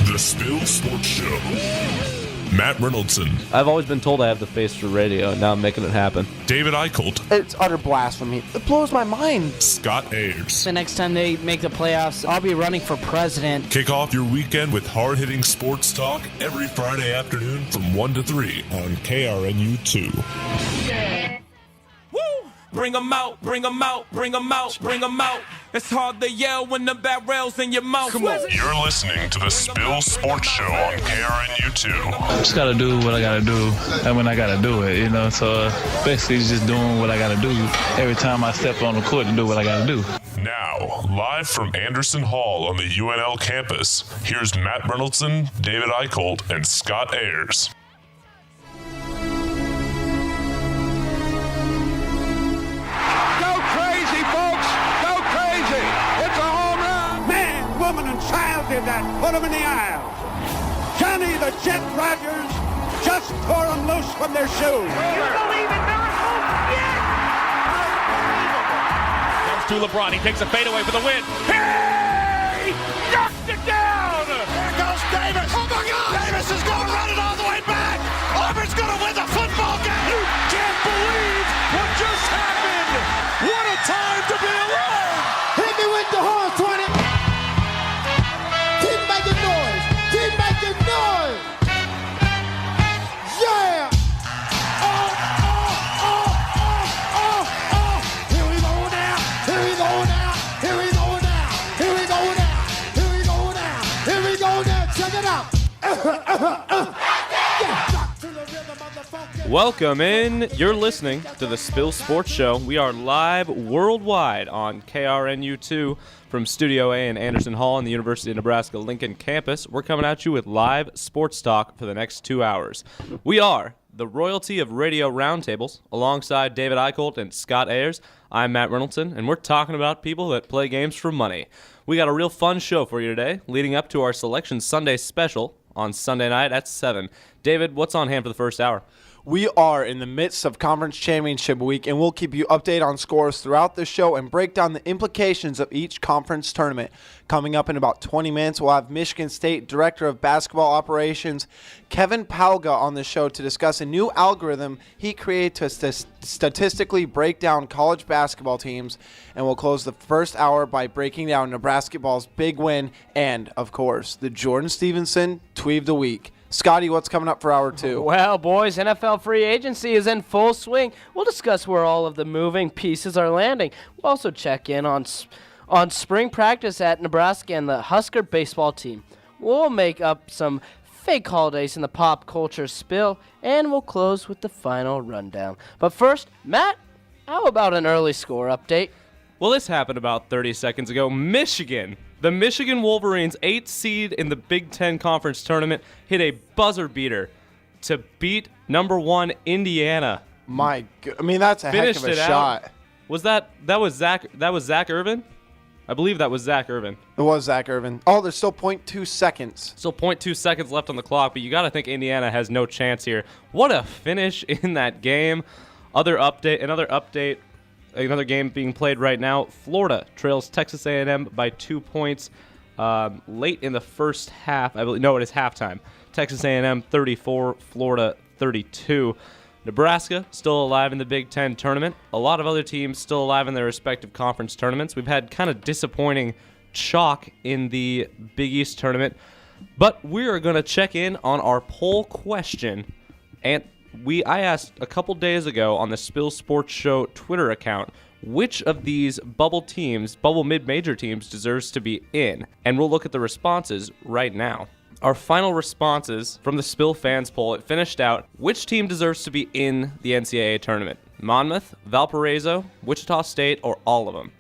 The Spill Sports Show. Matt Reynoldson. I've always been told I have the face for radio, and now I'm making it happen. David Eickholt. It's utter blasphemy. It blows my mind. Scott Ayers. The next time they make the playoffs, I'll be running for president. Kick off your weekend with hard-hitting sports talk every Friday afternoon from 1 to 3 on KRNU2. Yeah. Woo! Bring them out, bring them out, bring them out, bring them out. It's hard to yell when the barrel's in your mouth. Come on. You're listening to the Spill Sports Show on KRNU2. Just gotta do what I gotta do, and when I gotta do it, you know. So basically, just doing what I gotta do every time I step on the court to do what I gotta do. Now, live from Andersen Hall on the UNL campus, here's Matt Reynoldson, David Eickholt, and Scott Ayers. Woman and child did that. Put them in the aisle. Johnny the Jet Rogers just tore them loose from their shoes. You believe in miracles? Yes! Comes to LeBron. He takes a fadeaway for the win. Hey! Knocked it down! Here goes Davis. Oh, my God! Davis is going to run it all the way back. Auburn's going to win the football game. You can't believe what just happened. What a time to be alive! Hit me with the horn, 20. Yeah! Oh! Here we go now! Here we go now! Here we go now! Here we go now! Here we go now! Here we go now! Check it out! Welcome in. You're listening to the Spill Sports Show. We are live worldwide on KRNU2 from Studio A in Andersen Hall on the University of Nebraska-Lincoln campus. We're coming at you with live sports talk for the next 2 hours. We are the royalty of radio roundtables. Alongside David Eickholt and Scott Ayers, I'm Matt Reynoldson, and we're talking about people that play games for money. We got a real fun show for you today, leading up to our Selection Sunday special on Sunday night at 7. David, what's on hand for the first hour? We are in the midst of Conference Championship Week, and we'll keep you updated on scores throughout the show and break down the implications of each conference tournament. Coming up in about 20 minutes, we'll have Michigan State Director of Basketball Operations, Kevin Pauga, on the show to discuss a new algorithm he created to statistically break down college basketball teams. And we'll close the first hour by breaking down Nebraska ball's big win and, of course, the Jordan Stevenson Tweet of the Week. Scotty, what's coming up for hour 2? Well, boys, NFL free agency is in full swing. We'll discuss where all of the moving pieces are landing. We'll also check in on spring practice at Nebraska and the Husker baseball team. We'll make up some fake holidays in the pop culture spill, and we'll close with the final rundown. But first, Matt, how about an early score update? Well, this happened about 30 seconds ago. Michigan. The Michigan Wolverines, 8th seed in the Big Ten Conference Tournament, hit a buzzer beater to beat number 1 Indiana. My God. I mean, that's a heck of a shot. Was that was Zach Irvin? I believe that was Zach Irvin. It was Zach Irvin. Oh, there's still 0.2 seconds. Still 0.2 seconds left on the clock, but you got to think Indiana has no chance here. What a finish in that game. Another game being played right now. Florida trails Texas A&M by 2 points late in the first half. I believe, no, it is halftime. Texas A&M 34, Florida 32. Nebraska still alive in the Big Ten tournament. A lot of other teams still alive in their respective conference tournaments. We've had kind of disappointing chalk in the Big East tournament, but we are going to check in on our poll question. And I asked a couple days ago on the Spill Sports Show Twitter account which of these bubble mid-major teams deserves to be in, and we'll look at the responses right now. Our final responses from the Spill fans poll, it finished out, which team deserves to be in the NCAA tournament? Monmouth, Valparaiso, Wichita State, or all of them?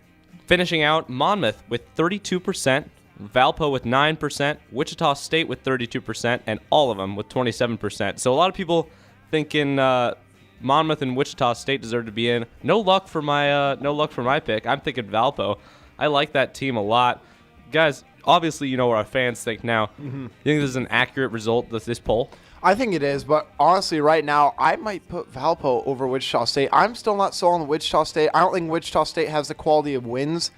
Finishing out, Monmouth with 32%, Valpo with 9%, Wichita State with 32%, and all of them with 27%. So a lot of people thinking Monmouth and Wichita State deserve to be in. No luck for my pick. I'm thinking Valpo. I like that team a lot. Guys, obviously you know what our fans think now. Mm-hmm. You think this is an accurate result of this poll? I think it is, but honestly right now I might put Valpo over Wichita State. I'm still not sold on Wichita State. I don't think Wichita State has the quality of wins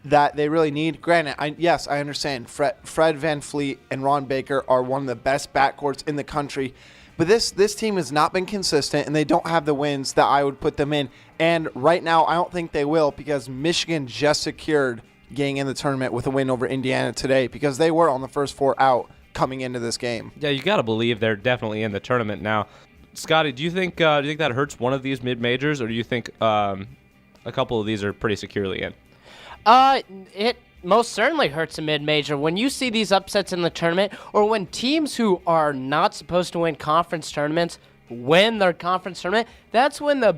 that they really need. Granted, I understand Fred Van Fleet and Ron Baker are one of the best backcourts in the country, but this team has not been consistent, and they don't have the wins that I would put them in. And right now, I don't think they will, because Michigan just secured getting in the tournament with a win over Indiana today, because they were on the first 4 out coming into this game. Yeah, you got to believe they're definitely in the tournament now. Scotty, do you think that hurts one of these mid-majors, or do you think a couple of these are pretty securely in? It most certainly hurts a mid-major. When you see these upsets in the tournament, or when teams who are not supposed to win conference tournaments win their conference tournament, that's when the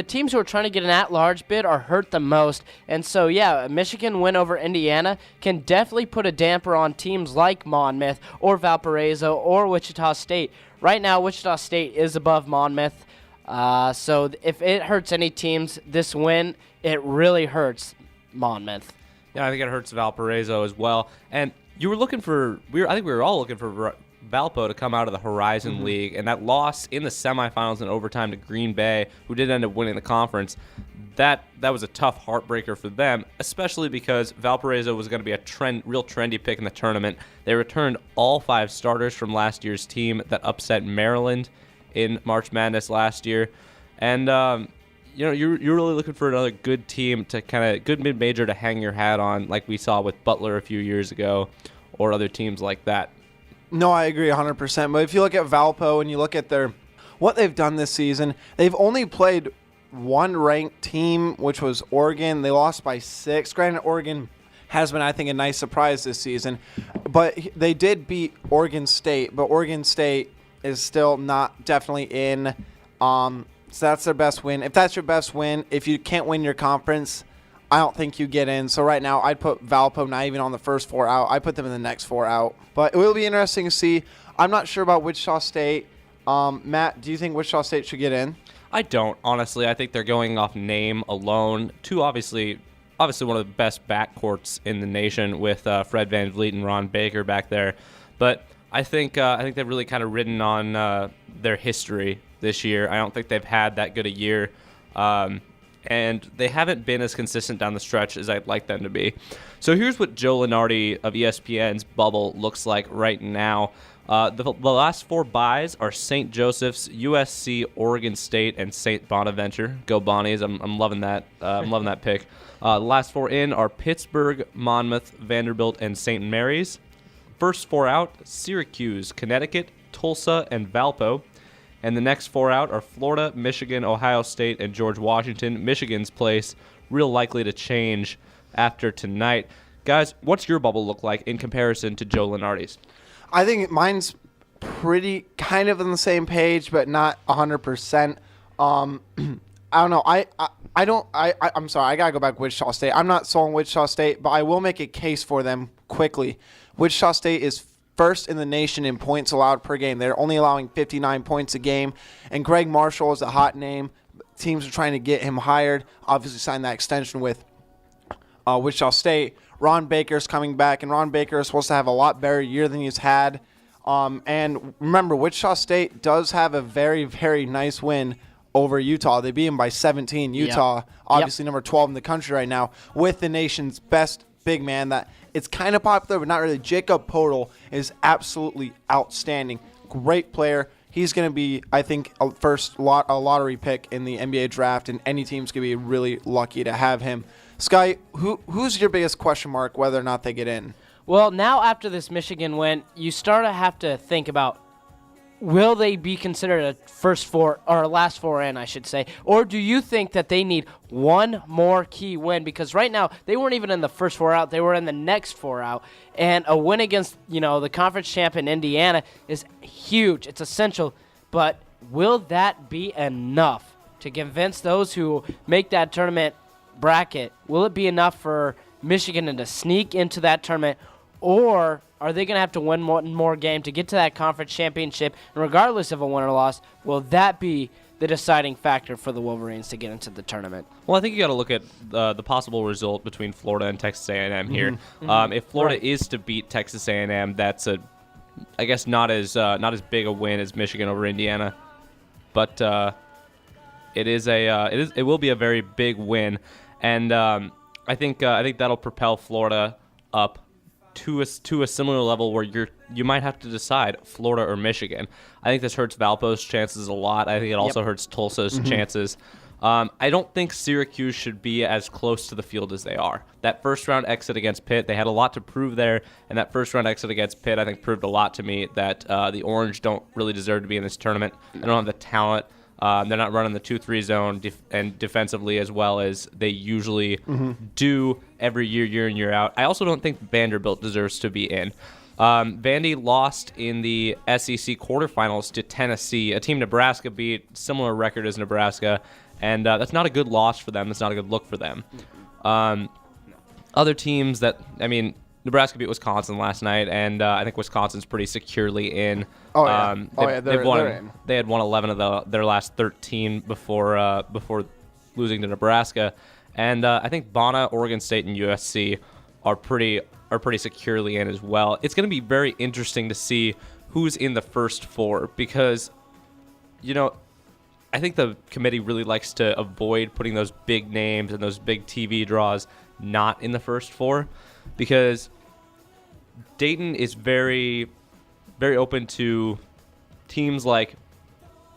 teams who are trying to get an at-large bid are hurt the most. And so, yeah, a Michigan win over Indiana can definitely put a damper on teams like Monmouth or Valparaiso or Wichita State. Right now, Wichita State is above Monmouth. So if it hurts any teams, this win, it really hurts Monmouth. Yeah, I think it hurts Valparaiso as well. And you were looking for, I think we were all looking for Valpo to come out of the Horizon League, and that loss in the semifinals in overtime to Green Bay, who did end up winning the conference, that was a tough heartbreaker for them, especially because Valparaiso was going to be a real trendy pick in the tournament. They returned all 5 starters from last year's team that upset Maryland in March Madness last year, and you're really looking for another good team to good mid-major to hang your hat on, like we saw with Butler a few years ago, or other teams like that. No, I agree 100%. But if you look at Valpo and you look at what they've done this season, they've only played one ranked team, which was Oregon. They lost by 6. Granted, Oregon has been, I think, a nice surprise this season. But they did beat Oregon State, but Oregon State is still not definitely in. So that's their best win. If that's your best win, if you can't win your conference, I don't think you get in. So right now, I'd put Valpo not even on the first 4 out. I put them in the next 4 out. But it will be interesting to see. I'm not sure about Wichita State. Matt, do you think Wichita State should get in? I don't, honestly. I think they're going off name alone. Two, obviously one of the best backcourts in the nation with Fred Van Vliet and Ron Baker back there. But I think they've really kind of ridden on their history this year. I don't think they've had that good a year. And they haven't been as consistent down the stretch as I'd like them to be. So here's what Joe Lunardi of ESPN's bubble looks like right now. The last 4 byes are St. Joseph's, USC, Oregon State, and St. Bonaventure. Go Bonnies! I'm loving that. I'm loving that pick. The last 4 in are Pittsburgh, Monmouth, Vanderbilt, and St. Mary's. First 4 out: Syracuse, Connecticut, Tulsa, and Valpo. And the next 4 out are Florida, Michigan, Ohio State, and George Washington. Michigan's place real likely to change after tonight. Guys, what's your bubble look like in comparison to Joe Lunardi's? I think mine's pretty kind of on the same page, but not 100%. I don't know. I'm sorry. I got to go back to Wichita State. I'm not sold on Wichita State, but I will make a case for them quickly. Wichita State is first in the nation in points allowed per game. They're only allowing 59 points a game. And Greg Marshall is a hot name. Teams are trying to get him hired. Obviously signed that extension with Wichita State. Ron Baker's coming back, and Ron Baker is supposed to have a lot better year than he's had. And remember, Wichita State does have a very, very nice win over Utah. They beat him by 17. Utah, obviously number 12 in the country right now, with the nation's best big man that it's kind of popular, but not really. Jacob Podol is absolutely outstanding. Great player. He's going to be, I think, a lottery pick in the NBA draft, and any team's going to be really lucky to have him. Sky, who's your biggest question mark whether or not they get in? Well, now after this Michigan win, you start to have to think about, will they be considered a last 4 in, I should say? Or do you think that they need one more key win? Because right now, they weren't even in the first 4 out. They were in the next 4 out. And a win against, the conference champion Indiana is huge. It's essential. But will that be enough to convince those who make that tournament bracket? Will it be enough for Michigan to sneak into that tournament? Or are they going to have to win one more game to get to that conference championship? And regardless of a win or loss, will that be the deciding factor for the Wolverines to get into the tournament? Well, I think you got to look at the possible result between Florida and Texas A&M here. If Florida is to beat Texas A&M, that's I guess not as big a win as Michigan over Indiana, but it will be a very big win. And I think that'll propel Florida up to a similar level where you might have to decide Florida or Michigan. I think this hurts Valpo's chances a lot. I think it also hurts Tulsa's chances. I don't think Syracuse should be as close to the field as they are. That first-round exit against Pitt, they had a lot to prove there, and that first-round exit against Pitt, I think, proved a lot to me that the Orange don't really deserve to be in this tournament. They don't have the talent. They're not running the 2-3 zone and defensively as well as they usually do every year in, year out. I also don't think Vanderbilt deserves to be in. Vandy lost in the SEC quarterfinals to Tennessee, a team Nebraska beat, similar record as Nebraska, and that's not a good loss for them. That's not a good look for them. Other teams Nebraska beat Wisconsin last night, and I think Wisconsin's pretty securely in. They're in. They had won 11 of their last 13 before losing to Nebraska, and I think Bonna, Oregon State, and USC are pretty securely in as well. It's going to be very interesting to see who's in the first four because, I think the committee really likes to avoid putting those big names and those big TV draws not in the first four because Dayton is very, very open to teams like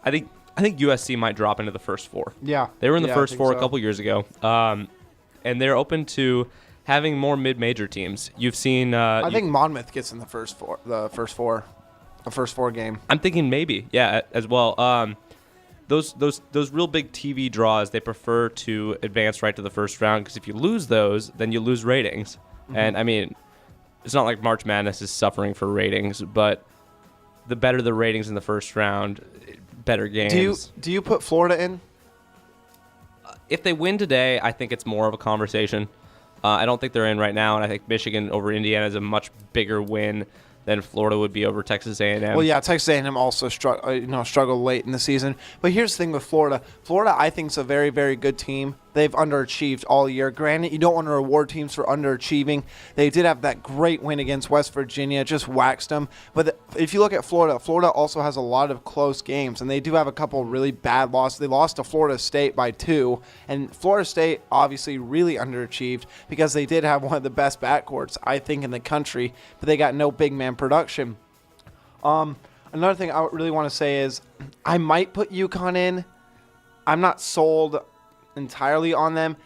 I think USC might drop into the first four. Yeah. They were in the first four a couple years ago. And they're open to having more mid-major teams. You've seen I think Monmouth gets in the first four game. I'm thinking maybe, as well. Those real big TV draws, they prefer to advance right to the first round because if you lose those, then you lose ratings. And it's not like March Madness is suffering for ratings, but the better the ratings in the first round, better games. Do you put Florida in? If they win today, I think it's more of a conversation. I don't think they're in right now, and I think Michigan over Indiana is a much bigger win than Florida would be over Texas A&M. Well, yeah, Texas A&M also struggled late in the season. But here's the thing with Florida. Florida, I think, is a very, very good team. They've underachieved all year. Granted, you don't want to reward teams for underachieving. They did have that great win against West Virginia, just waxed them. But if you look at Florida, Florida also has a lot of close games, and they do have a couple really bad losses. They lost to Florida State by 2, and Florida State obviously really underachieved because they did have one of the best backcourts, I think, in the country, but they got no big man production. Another thing I really want to say is I might put UConn in. I'm not sold entirely on them.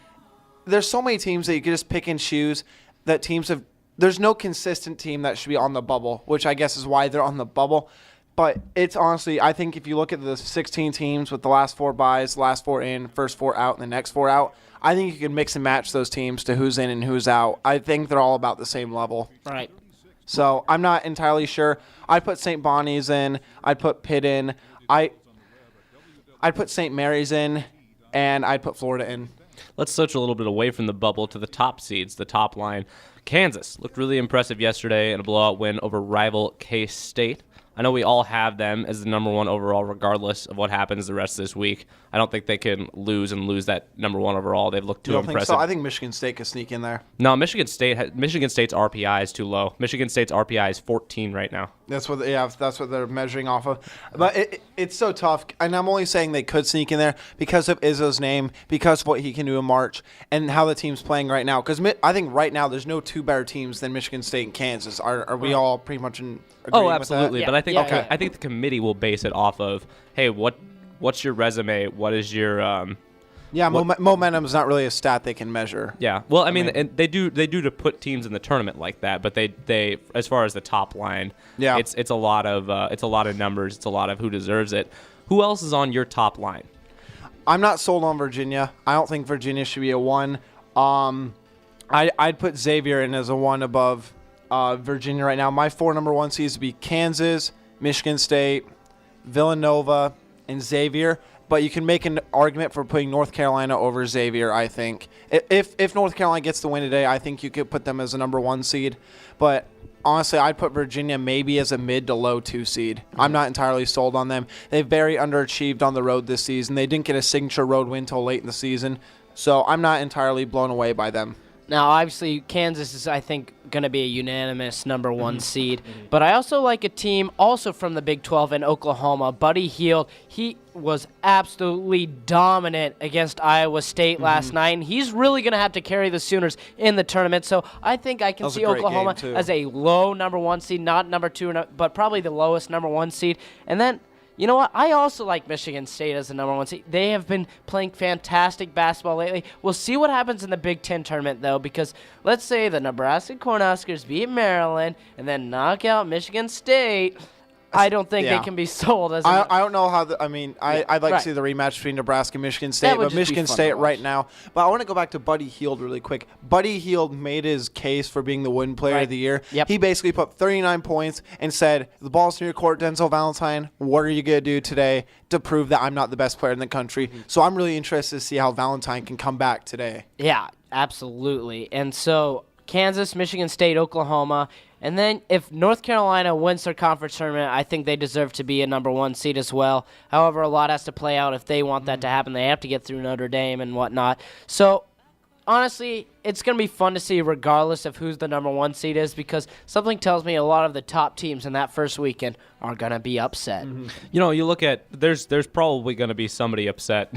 There's so many teams that you can just pick and choose that teams have. There's no consistent team that should be on the bubble, which I guess is why they're on the bubble. But it's honestly, I think if you look at the 16 teams with the last 4 byes, last 4 in, first 4 out, and the next 4 out, I think you can mix and match those teams to who's in and who's out. I think they're all about the same level. Right. So I'm not entirely sure. I'd put St. Bonnie's in. I'd put Pitt in. I'd put St. Mary's in. And I'd put Florida in. Let's switch a little bit away from the bubble to the top seeds, the top line. Kansas looked really impressive yesterday in a blowout win over rival K-State. I know we all have them as the number 1 overall regardless of what happens the rest of this week. I don't think they can lose that number 1 overall. They've looked too impressive. Think so? I think Michigan State could sneak in there. No, Michigan State's RPI is too low. Michigan State's RPI is 14 right now. That's what they're measuring off of. But it's so tough, and I'm only saying they could sneak in there because of Izzo's name, because of what he can do in March, and how the team's playing right now. Because I think right now there's no 2 better teams than Michigan State and Kansas. Are we all pretty much in agreement absolutely. with that? But I think the committee will base it off of, hey, what's your resume? What is your momentum is not really a stat they can measure. Yeah. Well, I mean, and they do to put teams in the tournament like that, but they as far as the top line, it's a lot of numbers, it's a lot of who deserves it. Who else is on your top line? I'm not sold on Virginia. I don't think Virginia should be a 1. I'd put Xavier in as a 1 above Virginia right now. My 4 number 1 seeds would be Kansas, Michigan State, Villanova, and Xavier. But you can make an argument for putting North Carolina over Xavier, I think. If North Carolina gets the win today, I think you could put them as a number 1 seed. But honestly, I'd put Virginia maybe as a mid to low 2 seed. I'm not entirely sold on them. They've very underachieved on the road this season. They didn't get a signature road win until late in the season. So I'm not entirely blown away by them. Now, obviously, Kansas is, I think, going to be a unanimous number one seed. But I also like a team also from the Big 12 in Oklahoma, Buddy Hield. He was absolutely dominant against Iowa State last night, and he's really going to have to carry the Sooners in the tournament. So I think I can see Oklahoma as a low number one seed, not number two, but probably the lowest number one seed. And then, you know what? I also like Michigan State as the number one seed. They have been playing fantastic basketball lately. We'll see what happens in the Big Ten tournament, though, because let's say the Nebraska Cornhuskers beat Maryland and then knock out Michigan State. I don't think they can be sold as I don't know how I'd like to see the rematch between Nebraska and Michigan State, but Michigan State right now. But I want to go back to Buddy Hield really quick. Buddy Hield made his case for being the wooden player of the year. Yep. He basically put 39 points and said, the ball's near your court, Denzel Valentine. What are you going to do today to prove that I'm not the best player in the country? So I'm really interested to see how Valentine can come back today. Yeah, absolutely. And so Kansas, Michigan State, Oklahoma. And then if North Carolina wins their conference tournament, I think they deserve to be a number one seed as well. However, a lot has to play out if they want that to happen. They have to get through Notre Dame and whatnot. So, honestly, it's going to be fun to see regardless of who's the number one seed is, because something tells me a lot of the top teams in that first weekend are going to be upset. You know, you look at there's probably going to be somebody upset,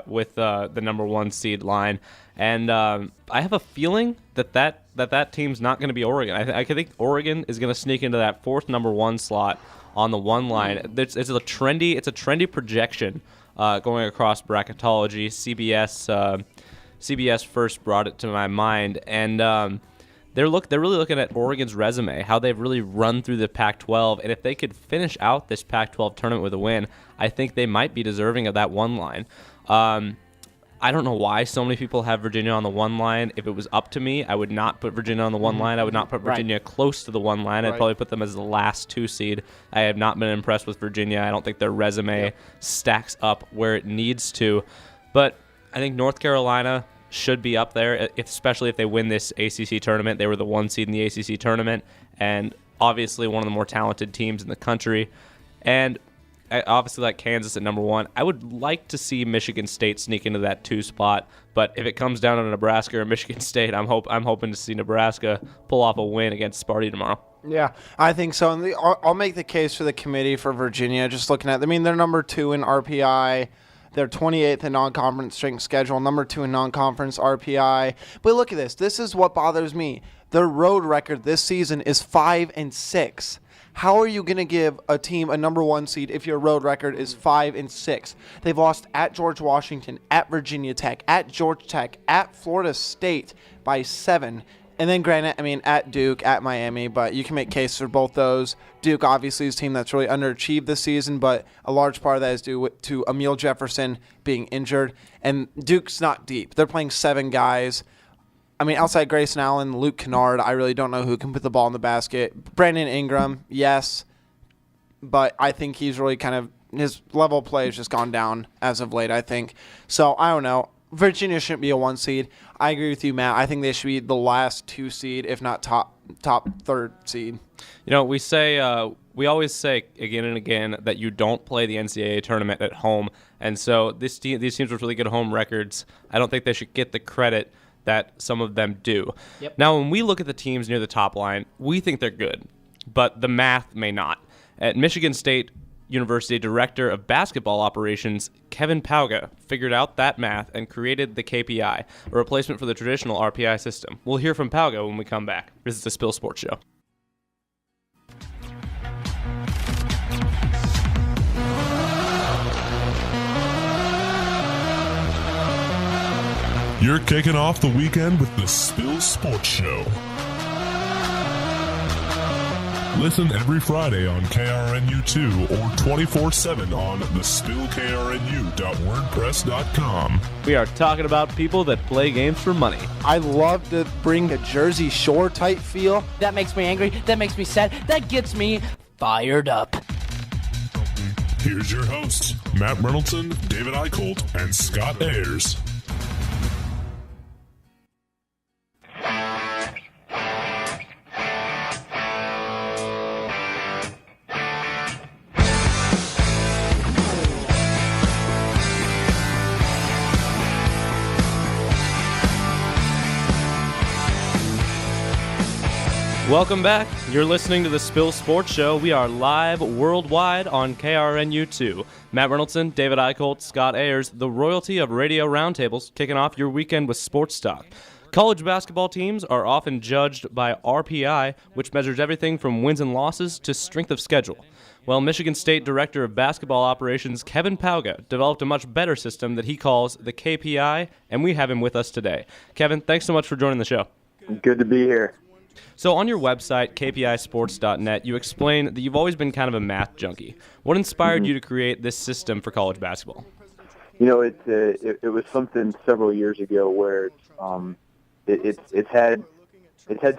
with the number one seed line, and I have a feeling that team's not going to be Oregon. I think Oregon is going to sneak into that fourth number one slot on the one line. It's a trendy projection going across bracketology. CBS first brought it to my mind, and they're really looking at Oregon's resume, how they've really run through the Pac-12, and if they could finish out this Pac-12 tournament with a win, I think they might be deserving of that one line. I don't know why so many people have Virginia on the one line. If it was up to me, I would not put Virginia on the one line. I would not put Virginia close to the one line. I'd probably put them as the last two seed. I have not been impressed with Virginia. I don't think their resume stacks up where it needs to. But I think North Carolina should be up there, especially if they win this ACC tournament. They were the one seed in the ACC tournament, and obviously one of the more talented teams in the country. And I obviously like Kansas at number one. I would like to see Michigan State sneak into that two spot, but if it comes down to Nebraska or Michigan State, I'm hoping to see Nebraska pull off a win against Sparty tomorrow. Yeah, I think so. And I'll make the case for the committee for Virginia. Just looking at, they're number 2 in RPI. They're 28th in non-conference strength schedule, number 2 in non-conference RPI. But look at this. This is what bothers me. Their road record this season is 5-6. How are you going to give a team a number one seed if your road record is 5-6? They've lost at George Washington, at Virginia Tech, at Georgia Tech, at Florida State by 7. And then granted, at Duke, at Miami, but you can make case for both those. Duke obviously is a team that's really underachieved this season, but a large part of that is due to Emil Jefferson being injured. And Duke's not deep. They're playing 7 guys. Outside Grayson Allen, Luke Kennard, I really don't know who can put the ball in the basket. Brandon Ingram, yes, but I think he's really his level of play has just gone down as of late, I think. So, I don't know. Virginia shouldn't be a 1 seed. I agree with you, Matt. I think they should be the last 2 seed, if not top 3rd seed. You know, we always say again and again that you don't play the NCAA tournament at home, and so these teams with really good home records, I don't think they should get the credit that some of them do. Yep. Now, when we look at the teams near the top line, we think they're good, but the math may not. At Michigan State University Director of Basketball Operations, Kevin Pauga, figured out that math and created the KPI, a replacement for the traditional RPI system. We'll hear from Pauga when we come back. This is the Spill Sports Show. You're kicking off the weekend with the Spill Sports Show. Listen every Friday on KRNU2 or 24/7 on thespillkrnu.wordpress.com. We are talking about people that play games for money. I love to bring a Jersey Shore type feel. That makes me angry. That makes me sad. That gets me fired up. Here's your hosts, Matt Reynoldson, David Eickholt, and Scott Ayers. Welcome back. You're listening to the Spill Sports Show. We are live worldwide on KRNU2. Matt Reynoldson, David Eickholt, Scott Ayers, the royalty of radio roundtables, kicking off your weekend with sports talk. College basketball teams are often judged by RPI, which measures everything from wins and losses to strength of schedule. Well, Michigan State Director of Basketball Operations Kevin Pauga developed a much better system that he calls the KPI, and we have him with us today. Kevin, thanks so much for joining the show. Good to be here. So on your website, kpisports.net, you explain that you've always been kind of a math junkie. What inspired you to create this system for college basketball? You know, it was something several years ago where it's had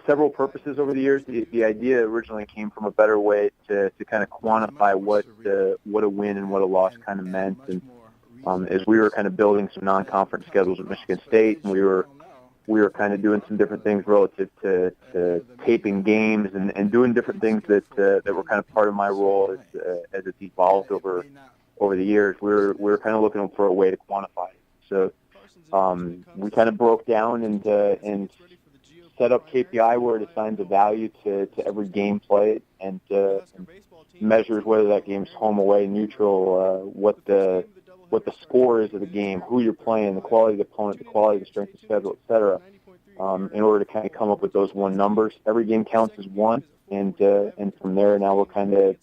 several purposes over the years. The idea originally came from a better way to kind of quantify what a win and what a loss kind of meant. And as we were kind of building some non-conference schedules at Michigan State, and we were kind of doing some different things relative to taping games and doing different things that were kind of part of my role as it's evolved over the years. We were kind of looking for a way to quantify it. So we kind of broke down and set up KPI where it assigns a value to every game played and measures whether that game's home, away, neutral, what the score is of the game, who you're playing, the quality of the opponent, the quality of the strength of schedule, et cetera, in order to kind of come up with those one numbers. Every game counts as one, and from there now we're kind of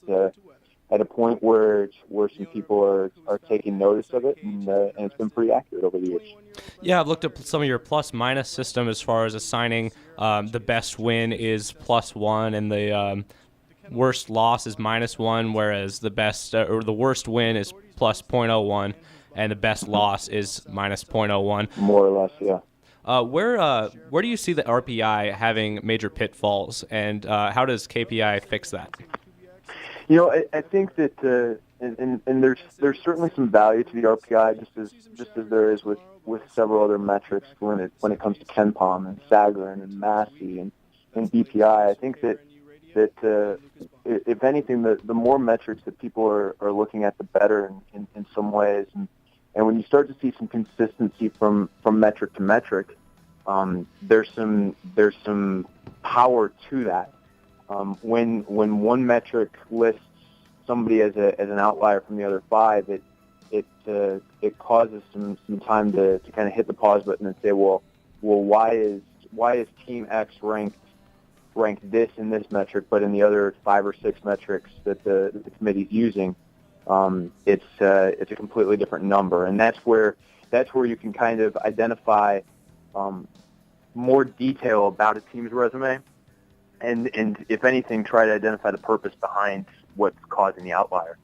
at a point where some people are taking notice of it, and it's been pretty accurate over the years. Yeah, I've looked at some of your plus-minus system as far as assigning the best win is +1 and the worst loss is -1, whereas the best or the worst win is +0.01 and the best loss is -0.01. More or less, yeah. Where do you see the RPI having major pitfalls, and how does KPI fix that? You know, I think that and there's certainly some value to the RPI, just as there is with several other metrics when it comes to KenPom and Sagarin and Massey and BPI. I think that if anything, the more metrics that people are looking at, the better in some ways. And when you start to see some consistency from metric to metric, there's some power to that. When one metric lists somebody as an outlier from the other five, it causes some time to kind of hit the pause button and say, well, why is Team X ranked this in this metric, but in the other 5 or 6 metrics that the committee's using, it's a completely different number, and that's where you can kind of identify more detail about a team's resume, and if anything, try to identify the purpose behind what's causing the outlier.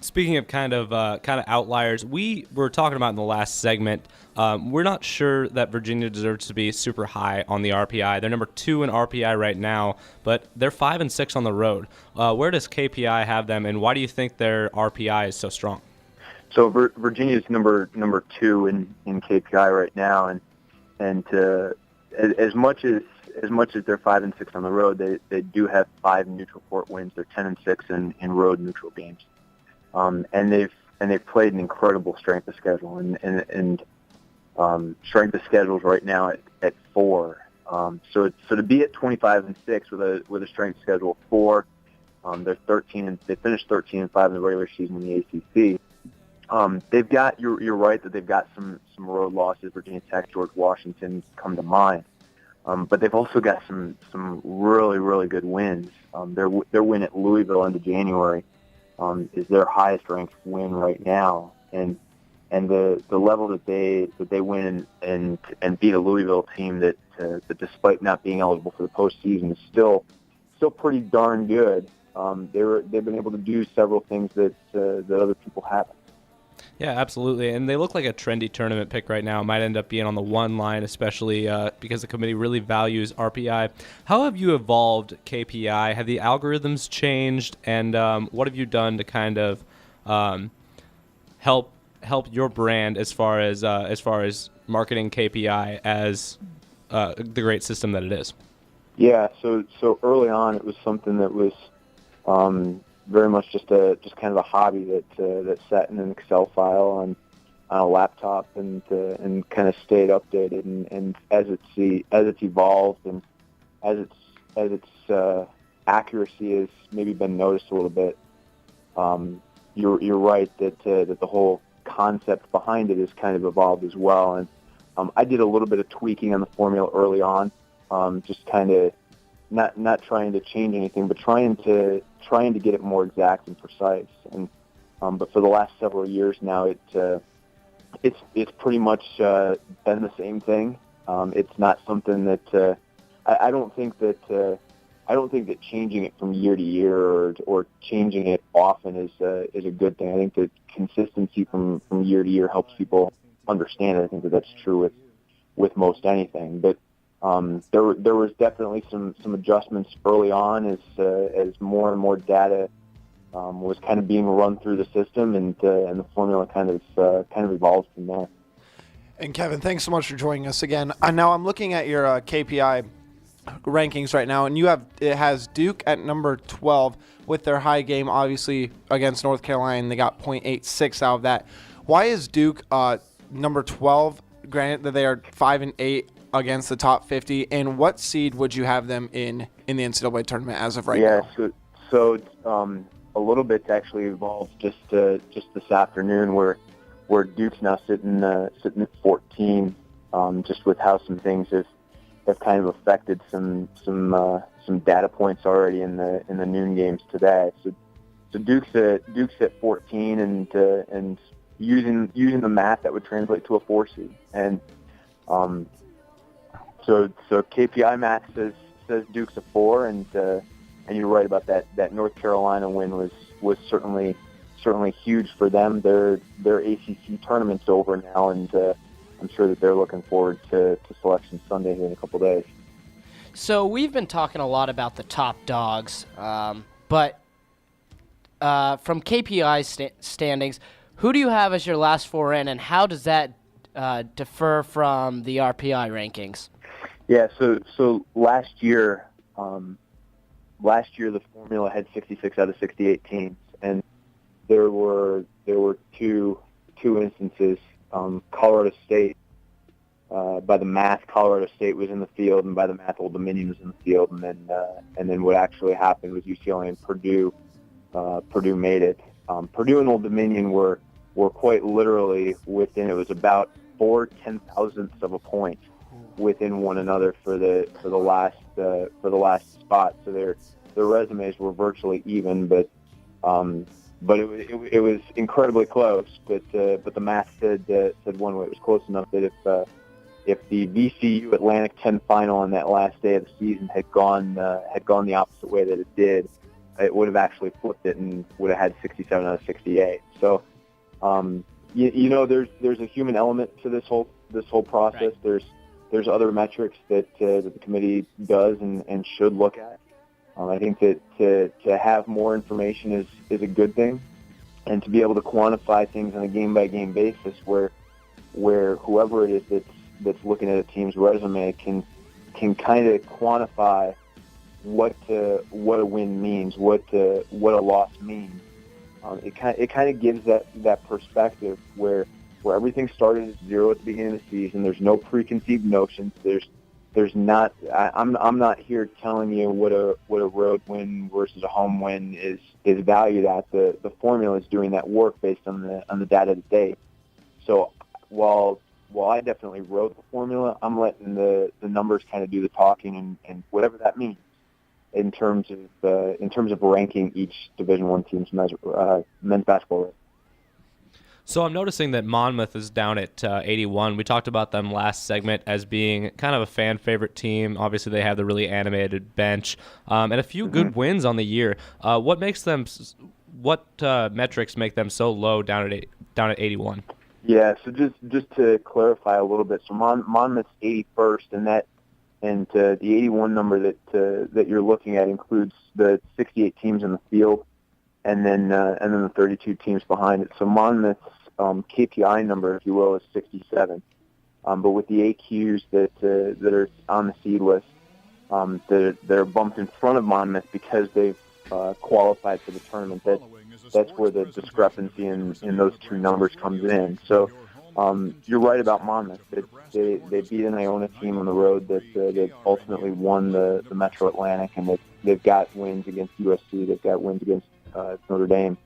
Speaking of kind of outliers, we were talking about in the last segment. We're not sure that Virginia deserves to be super high on the RPI. They're number 2 in RPI right now, but they're 5 and 6 on the road. Where does KPI have them, and why do you think their RPI is so strong? So Virginia's number 2 in KPI right now, and as much as they're 5 and 6 on the road, they do have 5 neutral court wins. They're 10 and 6 in road neutral games. And they've played an incredible strength of schedule, and strength of schedules right now at 4. So to be at 25 and 6 with a strength schedule of 4, they're 13 and they finished 13 and 5 in the regular season in the ACC. They've got you're right that they've got some road losses. Virginia Tech, George Washington come to mind, but they've also got some really really good wins. Their win at Louisville into January is their highest ranked win right now, and the level that they win and beat a Louisville team that despite not being eligible for the postseason is still pretty darn good. They've been able to do several things that other people haven't. Yeah, absolutely. And they look like a trendy tournament pick right now. It might end up being on the 1 line, especially because the committee really values RPI. How have you evolved KPI? Have the algorithms changed? And what have you done to kind of help your brand as far as marketing KPI as the great system that it is? Yeah, so early on, it was something that was very much just kind of a hobby that sat in an Excel file on a laptop and kind of stayed updated. And as it's evolved and as its accuracy has maybe been noticed a little bit, you're right that the whole concept behind it has kind of evolved as well. And I did a little bit of tweaking on the formula early on, just kind of not trying to change anything, but trying to get it more exact and precise. And but for the last several years now, it's pretty much been the same thing. It's not something that I don't think that changing it from year to year or changing it often is a good thing. I think that consistency from year to year helps people understand it. I think that's true with most anything. But there was definitely some adjustments early on as more and more data was kind of being run through the system, and the formula kind of evolved from there. And Kevin, thanks so much for joining us again. Now I'm looking at your KPI rankings right now, and it has Duke at number 12 with their high game, obviously against North Carolina. They got .86 out of that. Why is Duke number 12? Granted that they are 5-8 against the top 50, and what seed would you have them in the NCAA tournament as of right now? Yeah, so a little bit actually evolved just this afternoon, where Duke's now sitting at 14, just with how some things have kind of affected some data points already in the noon games today. So Duke's at 14, and using the math that would translate to a 4 seed. And so KPI math says Duke's a 4, and you're right about that. That North Carolina win was certainly huge for them. Their ACC tournament's over now, and I'm sure that they're looking forward to Selection Sunday here in a couple days. So we've been talking a lot about the top dogs, but from KPI standings, who do you have as your last 4 in, and how does that differ from the RPI rankings? Yeah, so last year the formula had 66 out of 68 teams, and there were two instances. Colorado State, by the math, Colorado State was in the field, and by the math, Old Dominion was in the field, and then what actually happened was UCLA and Purdue made it. Purdue and Old Dominion were quite literally within. It was about 4 10,000ths of a point within one another for the last spot. So their resumes were virtually even, but it was incredibly close. But the math said one way. It was close enough that if the VCU Atlantic 10 final on that last day of the season had gone the opposite way that it did, it would have actually flipped it and would have had 67 out of 68. So there's a human element to this whole process. Right. There's other metrics that the committee does and should look at. I think that to have more information is a good thing, and to be able to quantify things on a game-by-game basis where whoever it is that's looking at a team's resume can kind of quantify what a win means, what a loss means. It kind of gives that perspective where everything started at 0 at the beginning of the season. There's no preconceived notions. There's not. I'm not here telling you what a road win versus a home win is valued at. The formula is doing that work based on the data to date. So while I definitely wrote the formula, I'm letting the numbers kind of do the talking and whatever that means in terms of ranking each Division I team's men's basketball race. So I'm noticing that Monmouth is down at 81. We talked about them last segment as being kind of a fan favorite team. Obviously, they have the really animated bench and a few good wins on the year. What metrics make them so low down at 81? Yeah. So just to clarify a little bit, so Monmouth's 81st, and the 81 number that you're looking at includes the 68 teams in the field, and then the 32 teams behind it. So Monmouth's KPI number, if you will, is 67. But with the AQs that are on the seed list, they're bumped in front of Monmouth because they've qualified for the tournament. That's where the discrepancy in those two numbers comes in. So you're right about Monmouth. They beat an Iona team on the road that ultimately won the Metro Atlantic, and they've got wins against USC. They've got wins against Notre Dame.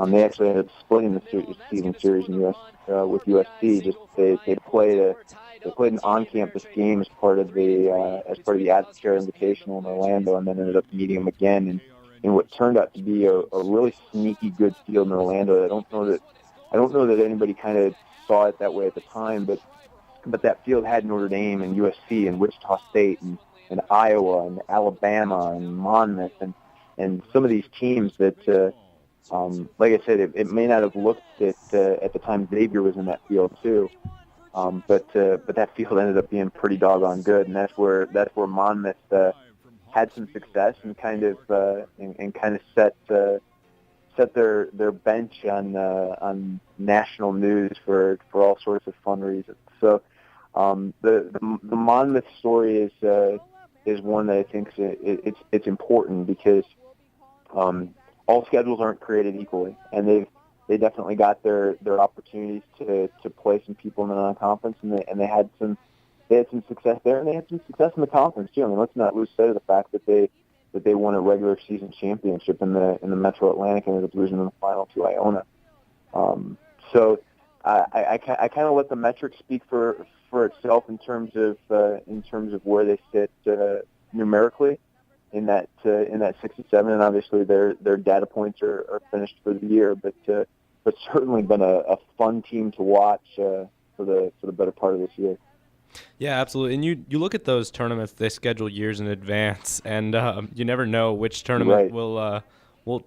They actually ended up splitting the season series with USC. Just they played an on-campus game as part of the Advocare Invitational in Orlando, and then ended up meeting them again in what turned out to be a really sneaky good field in Orlando. I don't know that anybody kind of saw it that way at the time, but that field had Notre Dame and USC and Wichita State and Iowa and Alabama and Monmouth and some of these teams that, like I said, it may not have looked at the time Xavier was in that field too, but that field ended up being pretty doggone good, and that's where Monmouth had some success and kind of set their bench on national news for all sorts of fun reasons. So the Monmouth story is one that I think it's important because all schedules aren't created equally, and they definitely got their opportunities to play some people in the non-conference, and they had some success there, and they had some success in the conference too. I mean, let's not lose sight of the fact that they won a regular season championship in the Metro Atlantic and ended up losing in the final to Iona. So I kind of let the metrics speak for itself in terms of where they sit numerically in that 67, and obviously their data points are finished for the year, but certainly been a fun team to watch for the better part of this year. Yeah, absolutely. And you look at those tournaments, they schedule years in advance, and you never know which tournament will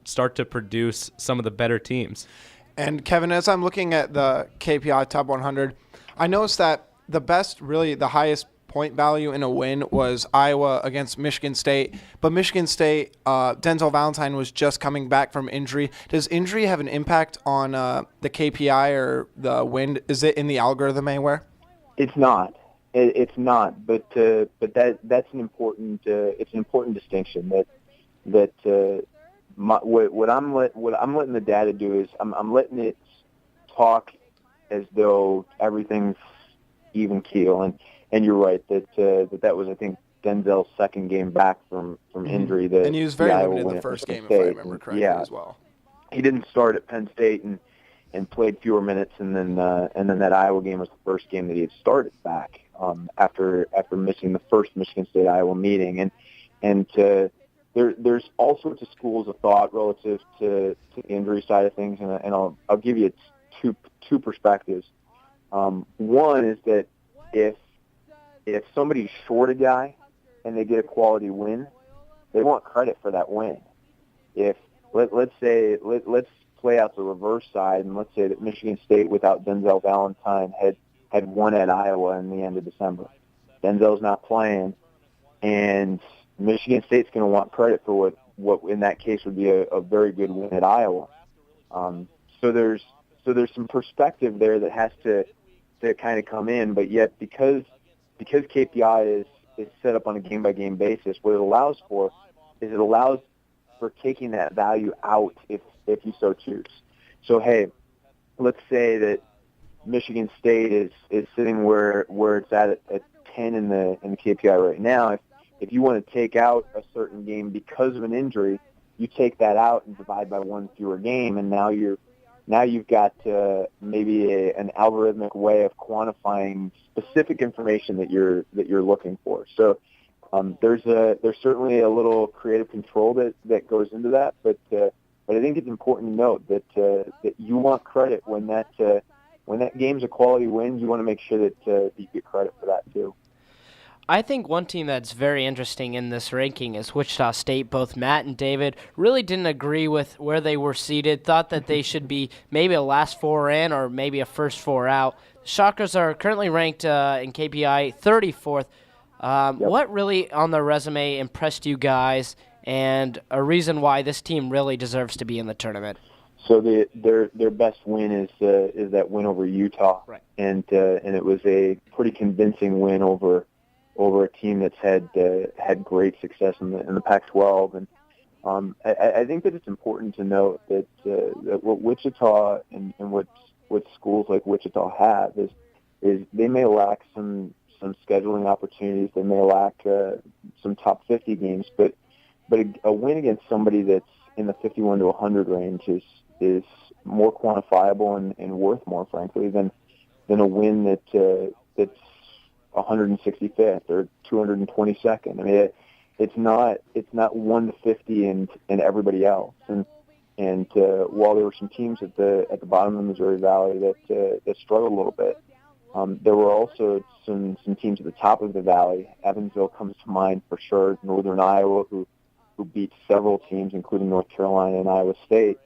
start to produce some of the better teams. And Kevin, as I'm looking at the KPI Top 100, I noticed that the highest point value in a win was Iowa against Michigan State. But Michigan State, Denzel Valentine was just coming back from injury. Does injury have an impact on the KPI or the win? Is it in the algorithm anywhere? It's not. It's not. But that's an important distinction. What I'm letting the data do is I'm letting it talk as though everything's even keel. And you're right that was, I think, Denzel's second game back from injury. And he was very limited in the first game, if I remember correctly, as well. He didn't start at Penn State and played fewer minutes, and then that Iowa game was the first game that he had started back after missing the first Michigan State-Iowa meeting. And there's all sorts of schools of thought relative to the injury side of things, and I'll give you two perspectives. One is that if somebody's short a guy and they get a quality win, they want credit for that win. If let's play out the reverse side, and let's say that Michigan State without Denzel Valentine had won at Iowa in the end of December. Denzel's not playing, and Michigan State's going to want credit for what in that case would be a very good win at Iowa. So there's some perspective there that has to kind of come in, but yet because KPI is set up on a game-by-game basis, what it allows for taking that value out if you so choose. So, hey, let's say that Michigan State is sitting where it's at 10 in the KPI right now. If you want to take out a certain game because of an injury, you take that out and divide by one fewer game, and now you've got maybe an algorithmic way of quantifying specific information that you're looking for. So there's certainly a little creative control that goes into that, but I think it's important to note that you want credit when that game's a quality win. You want to make sure that you get credit for that too. I think one team that's very interesting in this ranking is Wichita State. Both Matt and David really didn't agree with where they were seated, thought that they should be maybe a last four in or maybe a first four out. The Shockers are currently ranked in KPI 34th. What really on their resume impressed you guys, and a reason why this team really deserves to be in the tournament? So their best win is that win over Utah, right? And it was a pretty convincing win over a team that's had great success in the Pac-12, and I think that it's important to note that what Wichita and what what schools like Wichita have is they may lack some scheduling opportunities. They may lack some top 50 games, but a win against somebody that's in the 51 to 100 range is more quantifiable and worth more, frankly, than a win that's 165th or 222nd. I mean, it's not 1 to 50 and everybody else. And while there were some teams at the bottom of the Missouri Valley that struggled a little bit, there were also some teams at the top of the valley. Evansville comes to mind for sure. Northern Iowa, who beat several teams, including North Carolina and Iowa State.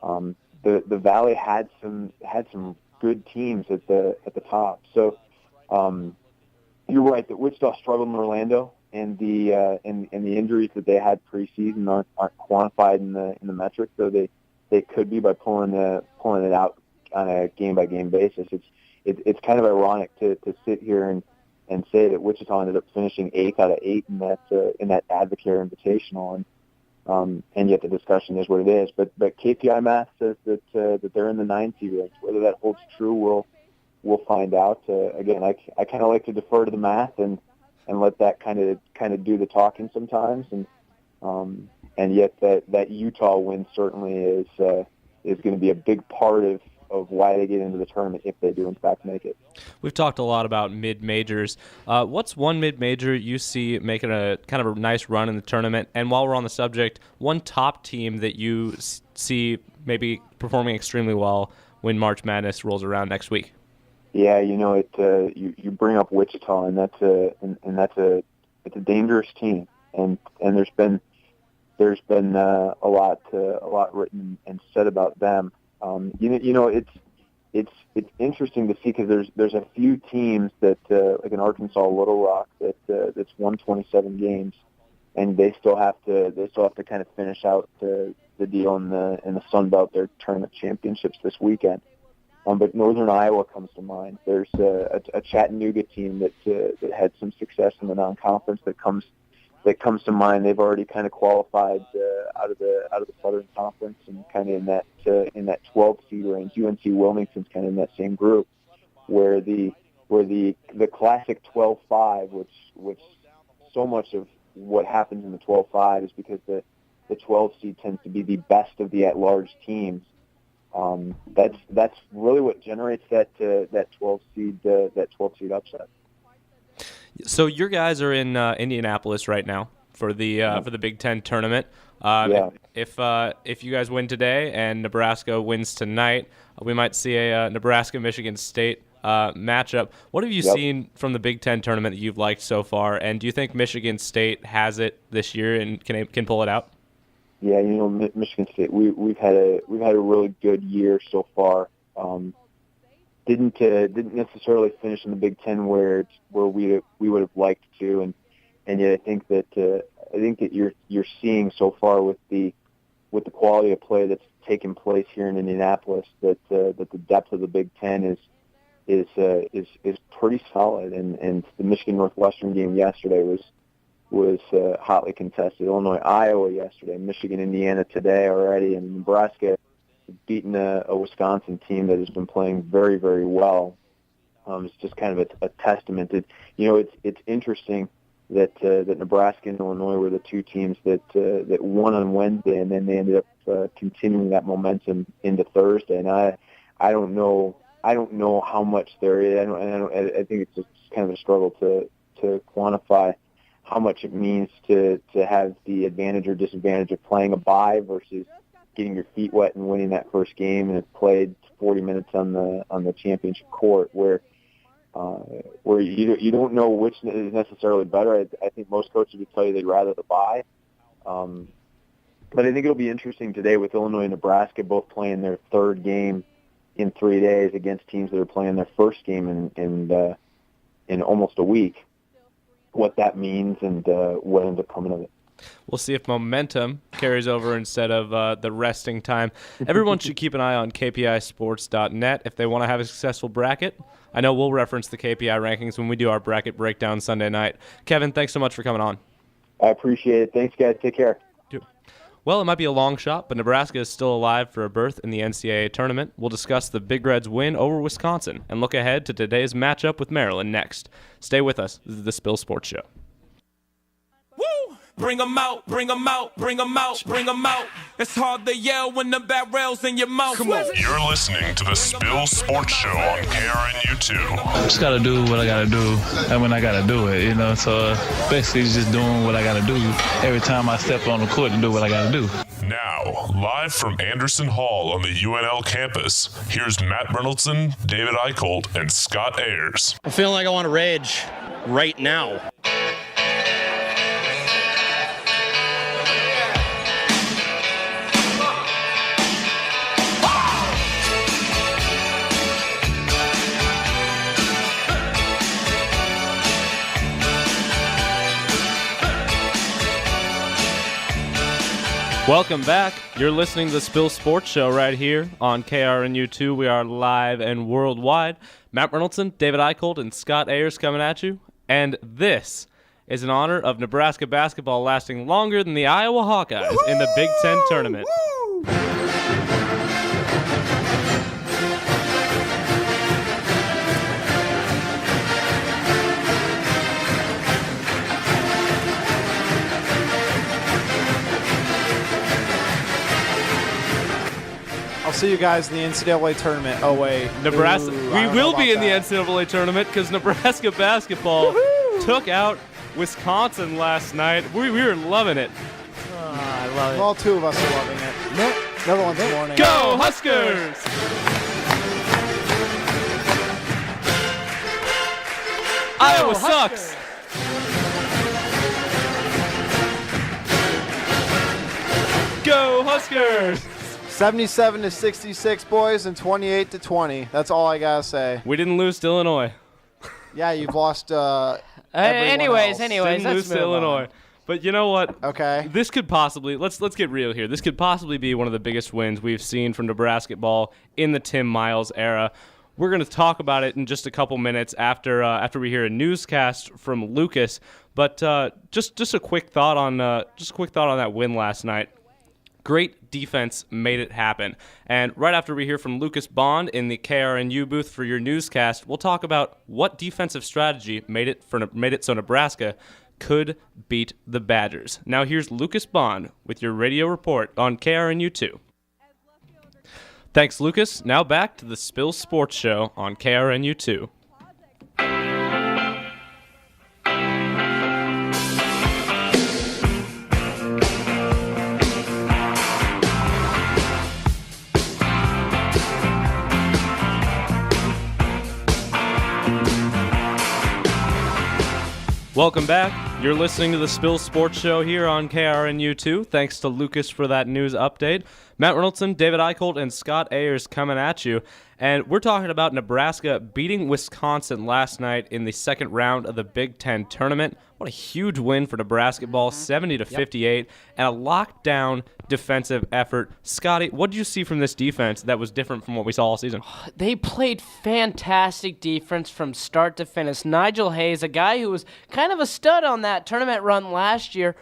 The valley had some good teams at the top. So you're right that Wichita struggled in Orlando, and the injuries that they had preseason aren't quantified in the metrics, though they could be by pulling it out on a game by game basis. It's kind of ironic to sit here and say that Wichita ended up finishing 8th out of 8 in that Advocare Invitational, and yet the discussion is what it is. But KPI math says that they're in the 9 seed range. Whether that holds true, we'll find out. Again, I kind of like to defer to the math and let that kind of do the talking sometimes, and yet that Utah win certainly is going to be a big part of why they get into the tournament if they do in fact make it. We've talked a lot about mid-majors. What's one mid-major you see making a kind of a nice run in the tournament? And while we're on the subject, one top team that you see maybe performing extremely well when March Madness rolls around next week? Yeah, you bring up Wichita, and that's a dangerous team, and there's been a lot written and said about them. It's interesting to see because there's a few teams that like in Arkansas Little Rock that's won 27 games, and they still have to kind of finish out the deal in the Sun Belt, their tournament championships this weekend. But Northern Iowa comes to mind. There's a Chattanooga team that had some success in the non-conference that comes to mind. They've already kind of qualified out of the Southern Conference and kind of in that 12 seed range. UNC Wilmington's kind of in that same group, where the classic 12-5, which so much of what happens in the 12-5 is because the 12 seed tends to be the best of the at-large teams. That's really what generates that 12 seed upset. So your guys are in Indianapolis right now for the Big Ten tournament. If you guys win today and Nebraska wins tonight, we might see a Nebraska-Michigan State matchup. What have you seen from the Big Ten tournament that you've liked so far? And do you think Michigan State has it this year and can pull it out? Yeah, Michigan State. We've had a really good year so far. Didn't necessarily finish in the Big Ten where we would have liked to, and yet I think that you're seeing so far with the quality of play that's taken place here in Indianapolis that the depth of the Big Ten is pretty solid, and the Michigan Northwestern game yesterday was hotly contested. Illinois Iowa yesterday, Michigan Indiana today already, and Nebraska beaten a Wisconsin team that has been playing very, very well. It's just kind of a testament that it's interesting that Nebraska and Illinois were the two teams that won on Wednesday, and then they ended up continuing that momentum into Thursday. And I don't know how much there is. I think it's just kind of a struggle to quantify how much it means to have the advantage or disadvantage of playing a bye versus getting your feet wet and winning that first game, and have played 40 minutes on the championship court, where you don't know which is necessarily better. I think most coaches would tell you they'd rather the bye. But I think it'll be interesting today with Illinois and Nebraska both playing their third game in 3 days against teams that are playing their first game in almost a week. What that means and what ends up coming of it. We'll see if momentum carries over instead of the resting time. Everyone should keep an eye on KPIsports.net if they want to have a successful bracket. I know we'll reference the KPI rankings when we do our bracket breakdown Sunday night. Kevin, thanks so much for coming on. I appreciate it. Thanks, guys. Take care. Well, it might be a long shot, but Nebraska is still alive for a berth in the NCAA tournament. We'll discuss the Big Reds' win over Wisconsin and look ahead to today's matchup with Maryland next. Stay with us. This is the Spill Sports Show. Woo! Bring 'em out, bring 'em out, bring 'em out, bring 'em out. It's hard to yell when the barrel's in your mouth. Come on. You're listening to the Spill Sports Show on KRNU2. Just gotta do what I gotta do, and when I gotta do it, you know. So basically, just doing what I gotta do every time I step on the court and do what I gotta do. Now, live from Andersen Hall on the UNL campus, here's Matt Reynoldson, David Eickholt, and Scott Ayers. I'm feeling like I want to rage right now. Welcome back. You're listening to the Spill Sports Show right here on KRNU2. We are live and worldwide. Matt Reynoldson, David Eickholt, and Scott Ayers coming at you. And this is in honor of Nebraska basketball lasting longer than the Iowa Hawkeyes in the Big Ten tournament. I'll see you guys in the NCAA tournament. Oh, wait. Nebraska. Ooh, We will be in the NCAA tournament because Nebraska basketball took out Wisconsin last night. We were loving it. I love it. Well, two of us are loving it. Nope. The other one's mourning. Go Huskers! Iowa sucks. Go Huskers! 77-66, boys, and 28-20. That's all I gotta say. We didn't lose to Illinois. Yeah, you've lost. Anyways, Didn't let's lose to move Illinois. on. But you know what? Okay. This could possibly let's get real here. This could possibly be one of the biggest wins we've seen from Nebraska ball in the Tim Miles era. We're going to talk about it in just a couple minutes after we hear a newscast from Lucas. But just a quick thought on that win last night. Great defense made it happen. And right after we hear from Lucas Bond in the KRNU booth for your newscast, we'll talk about what defensive strategy made it so Nebraska could beat the Badgers. Now here's Lucas Bond with your radio report on KRNU2. Thanks, Lucas. Now back to the Spill Sports Show on KRNU2. Welcome back. You're listening to the Spill Sports Show here on KRNU2. Thanks to Lucas for that news update. Matt Reynoldson, David Eickholt, and Scott Ayers coming at you. And we're talking about Nebraska beating Wisconsin last night in the second round of the Big Ten tournament. What a huge win for Nebraska ball, 70-58, and a lockdown defensive effort. Scotty, what did you see from this defense that was different from what we saw all season? They played fantastic defense from start to finish. Nigel Hayes, a guy who was kind of a stud on that tournament run last year,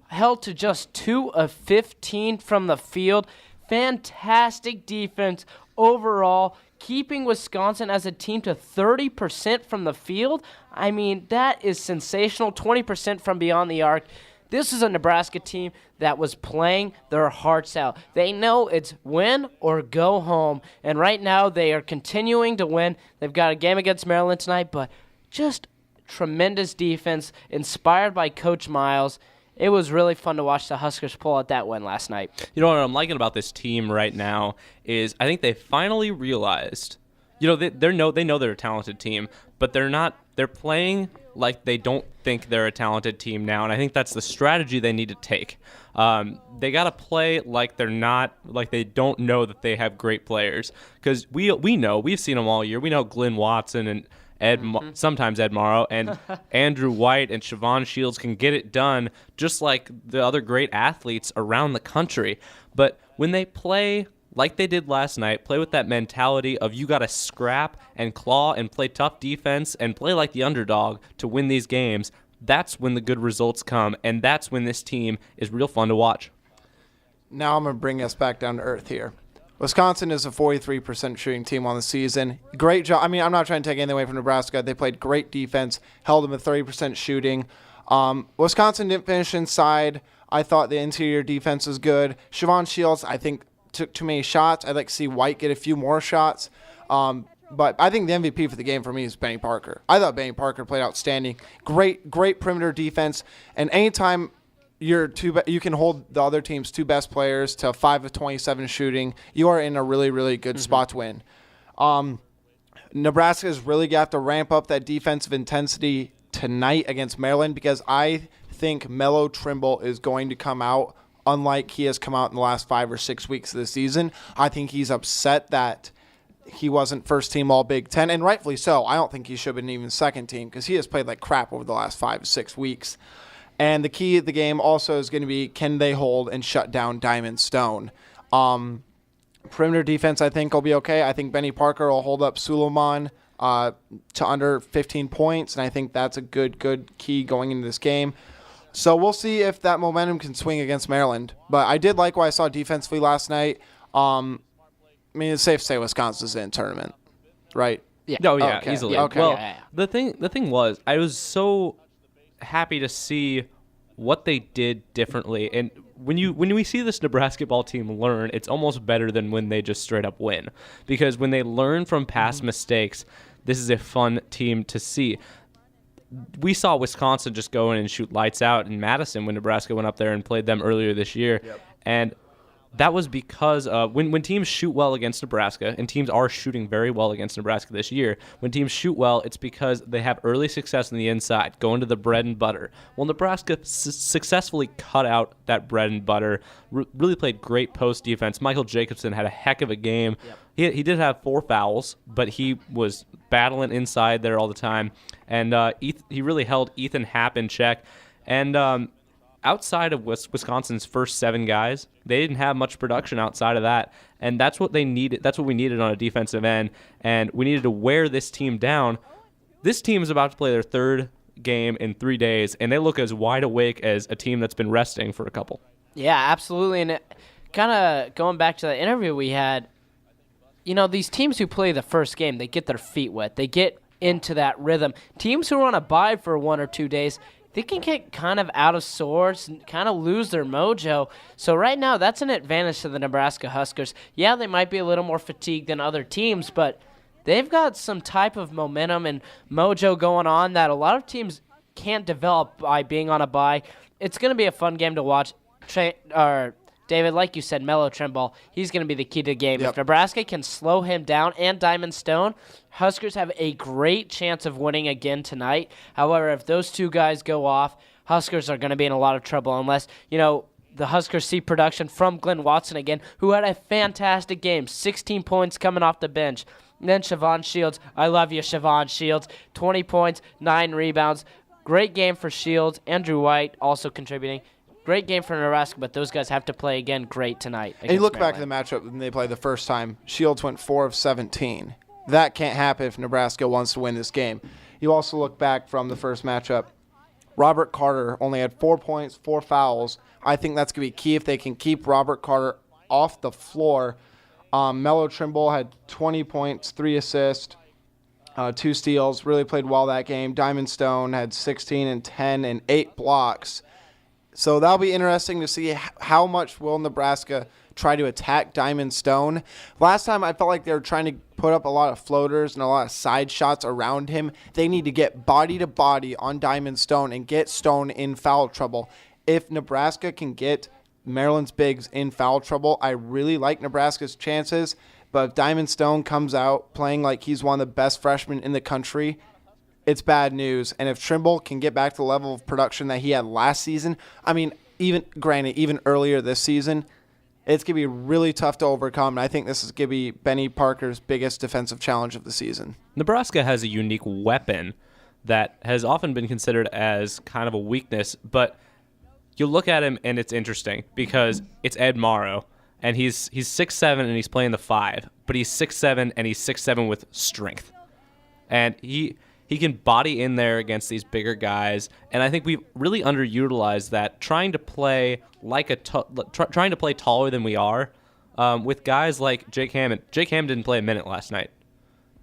held to just 2 of 15 from the field. Fantastic defense overall, keeping Wisconsin as a team to 30% from the field. I mean, that is sensational, 20% from beyond the arc. This is a Nebraska team that was playing their hearts out. They know it's win or go home, and right now they are continuing to win. They've got a game against Maryland tonight, but just tremendous defense inspired by Coach Miles. It was really fun to watch the Huskers pull out that win last night. You know what I'm liking about this team right now is I think they finally realized, they know they're a talented team, but they're playing like they don't think they're a talented team now, and I think that's the strategy they need to take. They got to play like they don't know that they have great players, because we've seen them all year. We know Glenn Watson and sometimes Ed Morrow, and Andrew White and Siobhan Shields can get it done just like the other great athletes around the country. But when they play like they did last night, play with that mentality of you got to scrap and claw and play tough defense and play like the underdog to win these games, that's when the good results come, and that's when this team is real fun to watch. now I'm going to bring us back down to earth here. Wisconsin is a 43% shooting team on the season. Great job. I mean, I'm not trying to take anything away from Nebraska. They played great defense, held them at 30% shooting. Wisconsin didn't finish inside. I thought the interior defense was good. Siobhan Shields, I think, took too many shots. I'd like to see White get a few more shots. But I think the MVP for the game for me is Benny Parker. I thought Benny Parker played outstanding. Great perimeter defense. And anytime you can hold the other team's two best players to 5 of 27 shooting, you are in a really, really good spot to win. Nebraska is really got to ramp up that defensive intensity tonight against Maryland, because I think Melo Trimble is going to come out unlike he has come out in the last 5 or 6 weeks of the season. I think he's upset that he wasn't first team all Big Ten, and rightfully so. I don't think he should have been even second team, because he has played like crap over the last 5 to 6 weeks. And the key of the game also is going to be, can they hold and shut down Diamond Stone? Perimeter defense, I think, will be okay. I think Benny Parker will hold up Suleiman to under 15 points, and I think that's a good key going into this game. So we'll see if that momentum can swing against Maryland. But I did like what I saw defensively last night. I mean, it's safe to say Wisconsin's in the tournament, right? Yeah. Oh, yeah, okay. easily. Okay. Well, the thing was, I was so happy to see what they did differently. And when we see this Nebraska ball team learn, it's almost better than when they just straight up win. Because when they learn from past mistakes, this is a fun team to see. We saw Wisconsin just go in and shoot lights out in Madison when Nebraska went up there and played them earlier this year. Yep. And that was because when teams shoot well against Nebraska, and teams are shooting very well against Nebraska this year, when teams shoot well, it's because they have early success on the inside, going to the bread and butter. Well, Nebraska successfully cut out that bread and butter, really played great post defense. Michael Jacobson had a heck of a game. Yep. He did have 4 fouls, but he was battling inside there all the time. And he really held Ethan Happ in check. And outside of Wisconsin's first 7 guys, they didn't have much production outside of that, and that's what they needed. That's what we needed on a defensive end, and we needed to wear this team down. This team is about to play their 3rd game in 3 days, and they look as wide awake as a team that's been resting for a couple. Yeah, absolutely, and kind of going back to the interview we had, you know, these teams who play the first game, they get their feet wet. They get into that rhythm. Teams who are on a bye for 1 or 2 days, they can get kind of out of sorts and kind of lose their mojo. So right now, that's an advantage to the Nebraska Huskers. Yeah, they might be a little more fatigued than other teams, but they've got some type of momentum and mojo going on that a lot of teams can't develop by being on a bye. It's going to be a fun game to watch. David, like you said, Melo Trimble, he's going to be the key to the game. Yep. If Nebraska can slow him down and Diamond Stone, Huskers have a great chance of winning again tonight. However, if those 2 guys go off, Huskers are going to be in a lot of trouble unless, you know, the Huskers see production from Glenn Watson again, who had a fantastic game, 16 points coming off the bench. And then Siobhan Shields, I love you, Siobhan Shields, 20 points, 9 rebounds. Great game for Shields. Andrew White also contributing. Great game for Nebraska, but those guys have to play again great tonight. And you look back at the matchup when they played the first time, Shields went 4 of 17. That can't happen if Nebraska wants to win this game. You also look back from the first matchup, Robert Carter only had 4 points, 4 fouls. I think that's going to be key if they can keep Robert Carter off the floor. Melo Trimble had 20 points, 3 assists, 2 steals, really played well that game. Diamond Stone had 16 and 10 and 8 blocks. So that'll be interesting to see how much will Nebraska try to attack Diamond Stone. Last time I felt like they were trying to put up a lot of floaters and a lot of side shots around him. They need to get body to body on Diamond Stone and get Stone in foul trouble. If Nebraska can get Maryland's bigs in foul trouble, I really like Nebraska's chances. But if Diamond Stone comes out playing like he's one of the best freshmen in the country, it's bad news. And if Trimble can get back to the level of production that he had last season, I mean, even earlier this season, it's going to be really tough to overcome. And I think this is going to be Benny Parker's biggest defensive challenge of the season. Nebraska has a unique weapon that has often been considered as kind of a weakness, but you look at him and it's interesting because it's Ed Morrow, and he's 6'7", and he's playing the 5, but he's 6'7", and he's 6'7" with strength. And he He can body in there against these bigger guys, and I think we've really underutilized that, trying to play trying to play taller than we are with guys like Jake Hammond. Jake Hammond didn't play a minute last night.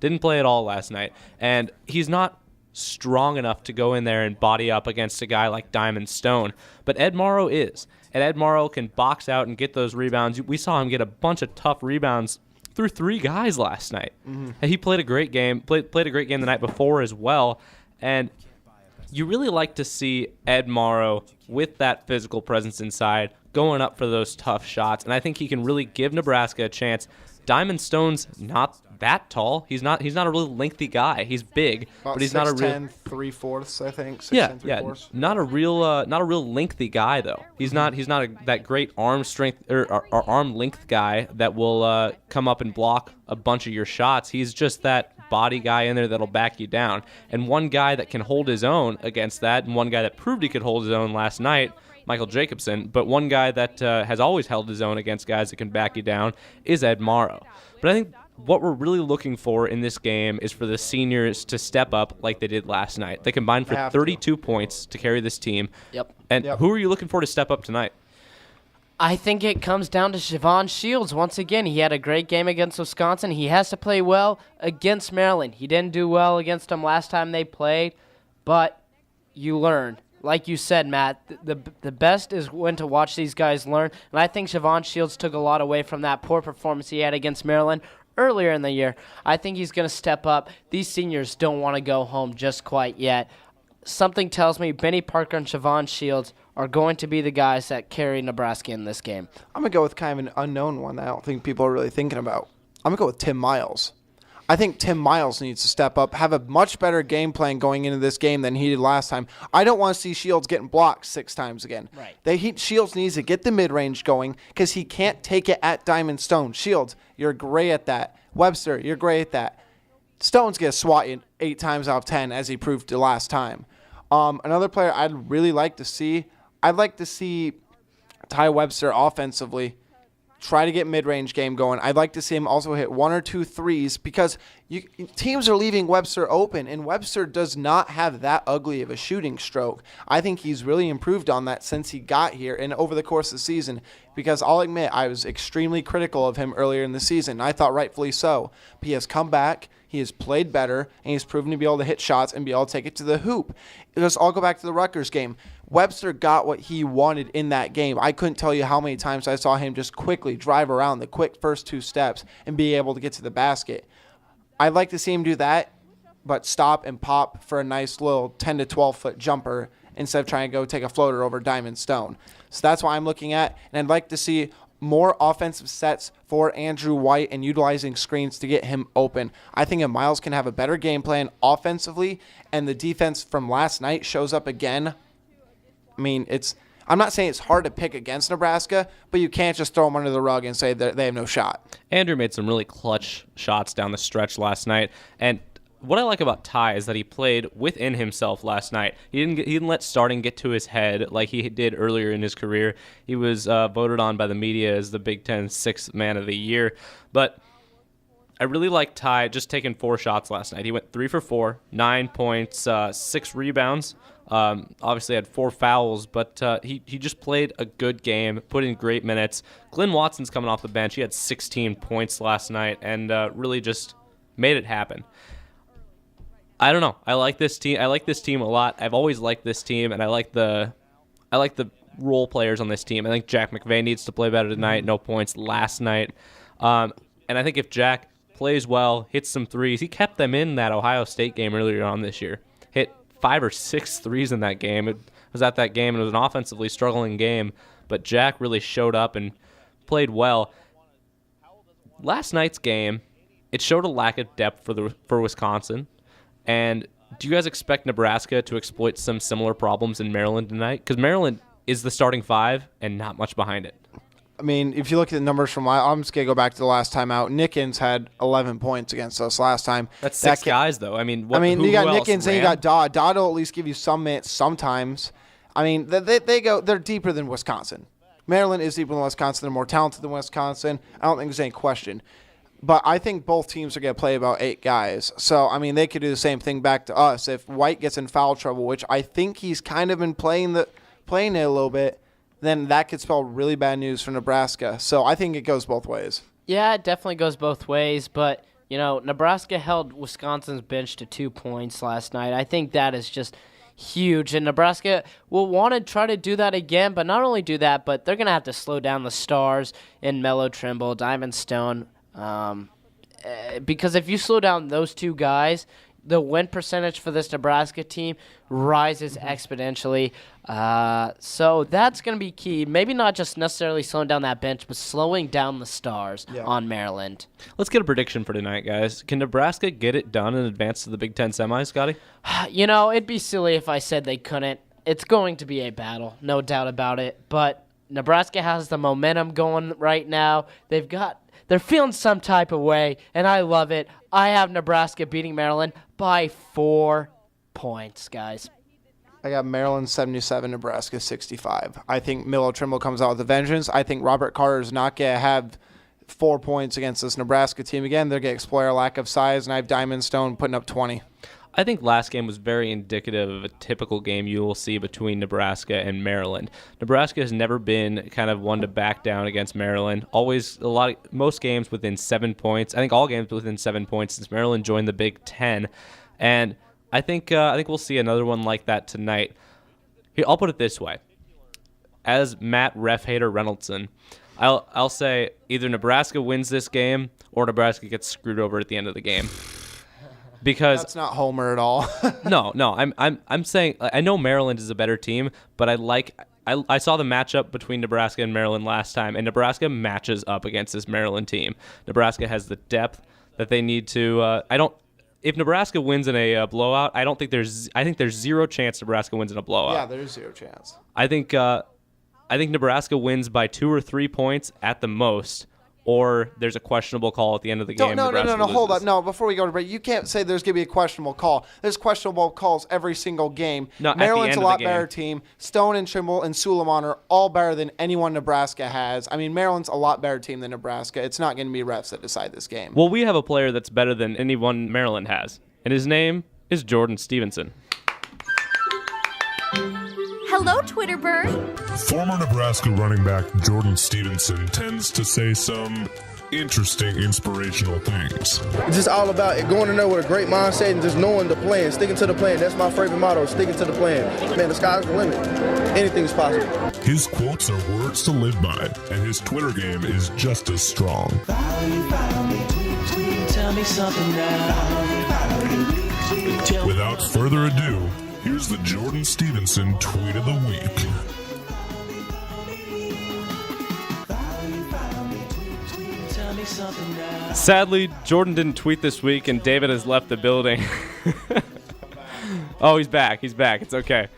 Didn't play at all last night, and he's not strong enough to go in there and body up against a guy like Diamond Stone. But Ed Morrow is, and Ed Morrow can box out and get those rebounds. We saw him get a bunch of tough rebounds through 3 guys last night. And he played a great game, played a great game the night before as well. And you really like to see Ed Morrow with that physical presence inside, going up for those tough shots. And I think he can really give Nebraska a chance. Diamond Stone's not that tall. He's not a really lengthy guy. He's big, About but he's not a real 6'10", 3/4, I think. 6'10", 3/4. Not a real lengthy guy though. He's not that great arm strength or arm length guy that will come up and block a bunch of your shots. He's just that body guy in there that'll back you down. And one guy that can hold his own against that, and one guy that proved he could hold his own last night, Michael Jacobson, but one guy that has always held his own against guys that can back you down is Ed Morrow. But I think what we're really looking for in this game is for the seniors to step up like they did last night. They combined for 32 points to carry this team. Yep. And who are you looking for to step up tonight? I think it comes down to Siobhan Shields. Once again, he had a great game against Wisconsin. He has to play well against Maryland. He didn't do well against them last time they played, but you learn. Like you said, Matt, the best is when to watch these guys learn. And I think Siobhan Shields took a lot away from that poor performance he had against Maryland earlier in the year. I think he's going to step up. These seniors don't want to go home just quite yet. Something tells me Benny Parker and Siobhan Shields are going to be the guys that carry Nebraska in this game. I'm going to go with kind of an unknown one that I don't think people are really thinking about. I'm going to go with Tim Miles. I think Tim Miles needs to step up, have a much better game plan going into this game than he did last time. I don't want to see Shields getting blocked 6 times again. Right. Shields needs to get the mid-range going because he can't take it at Diamond Stone. Shields, you're great at that. Webster, you're great at that. Stone's going to swat you 8 times out of 10, as he proved the last time. Another player I'd really like to see, Ty Webster offensively try to get mid-range game going. I'd like to see him also hit 1 or 2 threes because teams are leaving Webster open, and Webster does not have that ugly of a shooting stroke. I think he's really improved on that since he got here and over the course of the season, because I'll admit I was extremely critical of him earlier in the season, and I thought rightfully so. But he has come back, he has played better, and he's proven to be able to hit shots and be able to take it to the hoop. I'll go back to the Rutgers game. Webster got what he wanted in that game. I couldn't tell you how many times I saw him just quickly drive around the quick first 2 steps and be able to get to the basket. I'd like to see him do that, but stop and pop for a nice little 10 to 12-foot jumper instead of trying to go take a floater over Diamond Stone. So that's what I'm looking at, and I'd like to see more offensive sets for Andrew White and utilizing screens to get him open. I think if Miles can have a better game plan offensively and the defense from last night shows up again, I mean, I'm not saying it's hard to pick against Nebraska, but you can't just throw them under the rug and say they have no shot. Andrew made some really clutch shots down the stretch last night, and what I like about Ty is that he played within himself last night. He didn't let starting get to his head like he did earlier in his career. He was voted on by the media as the Big Ten 6th Man of the Year. But I really like Ty just taking 4 shots last night. He went 3 for 4, 9 points, 6 rebounds. Obviously had 4 fouls, but he just played a good game, put in great minutes. Glenn Watson's coming off the bench. He had 16 points last night and really just made it happen. I don't know. I like this team. I like this team a lot. I've always liked this team, and I like the role players on this team. I think Jack McVay needs to play better tonight. No points last night. And I think if Jack plays well, hits some threes, he kept them in that Ohio State game earlier on this year. Hit 5 or 6 threes in that game. It was at that game, and it was an offensively struggling game, but Jack really showed up and played well. Last night's game, it showed a lack of depth for Wisconsin. And do you guys expect Nebraska to exploit some similar problems in Maryland tonight? Because Maryland is the starting 5 and not much behind it. I mean, if you look at the numbers from I'm just going to go back to the last time out. Nickens had 11 points against us last time. That's 6 guys, though. I mean, you got Nickens and you got Dodd. Dodd will at least give you some minutes sometimes. I mean, they're deeper than Wisconsin. Maryland is deeper than Wisconsin. They're more talented than Wisconsin. I don't think there's any question. But I think both teams are going to play about 8 guys. So, I mean, they could do the same thing back to us. If White gets in foul trouble, which I think he's kind of been playing it a little bit, then that could spell really bad news for Nebraska. So I think it goes both ways. Yeah, it definitely goes both ways. But, Nebraska held Wisconsin's bench to 2 points last night. I think that is just huge. And Nebraska will want to try to do that again. But not only do that, but they're going to have to slow down the stars in Melo Trimble, Diamond Stone. Because if you slow down those 2 guys, the win percentage for this Nebraska team rises exponentially. So that's going to be key. Maybe not just necessarily slowing down that bench, but slowing down the stars on Maryland. Let's get a prediction for tonight, guys. Can Nebraska get it done and advance to the Big Ten semis, Scotty? It'd be silly if I said they couldn't. It's going to be a battle, no doubt about it. But Nebraska has the momentum going right now. They're feeling some type of way, and I love it. I have Nebraska beating Maryland by 4 points, guys. I got Maryland 77, Nebraska 65. I think Melo Trimble comes out with a vengeance. I think Robert Carter is not going to have 4 points against this Nebraska team again. They're going to exploit our lack of size, and I have Diamond Stone putting up 20. I think last game was very indicative of a typical game you will see between Nebraska and Maryland. Nebraska has never been kind of one to back down against Maryland. Always most games within 7 points. I think all games within 7 points since Maryland joined the Big Ten, and I think we'll see another one like that tonight. Here, I'll put it this way: as Matt Ref Hater Reynoldson, I'll say either Nebraska wins this game or Nebraska gets screwed over at the end of the game. Because that's not Homer at all. no, I'm saying I know Maryland is a better team, but I saw the matchup between Nebraska and Maryland last time, and Nebraska matches up against this Maryland team. Nebraska has the depth that they need to. If Nebraska wins in a blowout, I think there's zero chance Nebraska wins in a blowout. Yeah, there's zero chance. I think Nebraska wins by 2 or 3 points at the most. Or there's a questionable call at the end of the game. No, hold up. No, before we go to break, you can't say there's going to be a questionable call. There's questionable calls every single game. No, Maryland's a lot better team. Stone and Trimble and Suleiman are all better than anyone Nebraska has. I mean, Maryland's a lot better team than Nebraska. It's not going to be refs that decide this game. Well, we have a player that's better than anyone Maryland has, and his name is Jordan Stevenson. Hello, Twitter bird. Former Nebraska running back Jordan Stevenson tends to say some interesting, inspirational things. It's just all about it, going in there with a great mindset and just knowing the plan, sticking to the plan. That's my favorite motto, sticking to the plan. Man, the sky's the limit. Anything's possible. His quotes are words to live by, and his Twitter game is just as strong. Tell me something now. Without further ado, here's the Jordan Stevenson Tweet of the Week. Sadly, Jordan didn't tweet this week, and David has left the building. Oh, he's back. It's okay.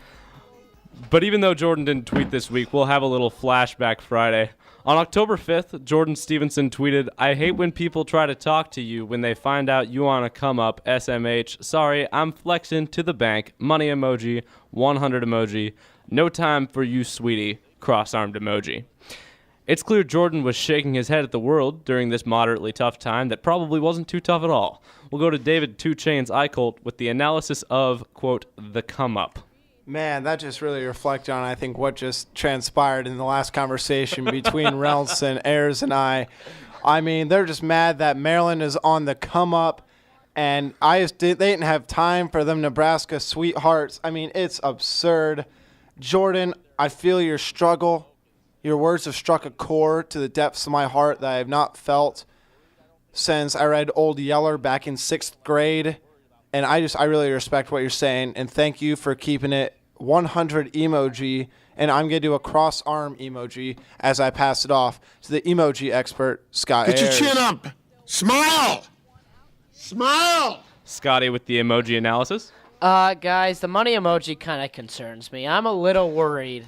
But even though Jordan didn't tweet this week, we'll have a little flashback Friday. On October 5th, Jordan Stevenson tweeted, "I hate when people try to talk to you when they find out you want to come up, SMH. Sorry, I'm flexing to the bank. Money emoji, 100 emoji. No time for you, sweetie. Cross-armed emoji." It's clear Jordan was shaking his head at the world during this moderately tough time that probably wasn't too tough at all. We'll go to David 2 Chainz Eickholt with the analysis of, quote, the come-up. Man, that just really reflects on, I think, what just transpired in the last conversation between Reynoldson, Ayers, and I. I mean, they're just mad that Maryland is on the come-up, and they didn't have time for them Nebraska sweethearts. I mean, it's absurd. Jordan, I feel your struggle. Your words have struck a chord to the depths of my heart that I have not felt since I read Old Yeller back in 6th grade. And I really respect what you're saying, and thank you for keeping it 100 emoji. And I'm going to do a cross-arm emoji as I pass it off to the emoji expert, Scott Ayers. Get your chin up. Smile. Smile. Scotty with the emoji analysis. Guys, the money emoji kind of concerns me. I'm a little worried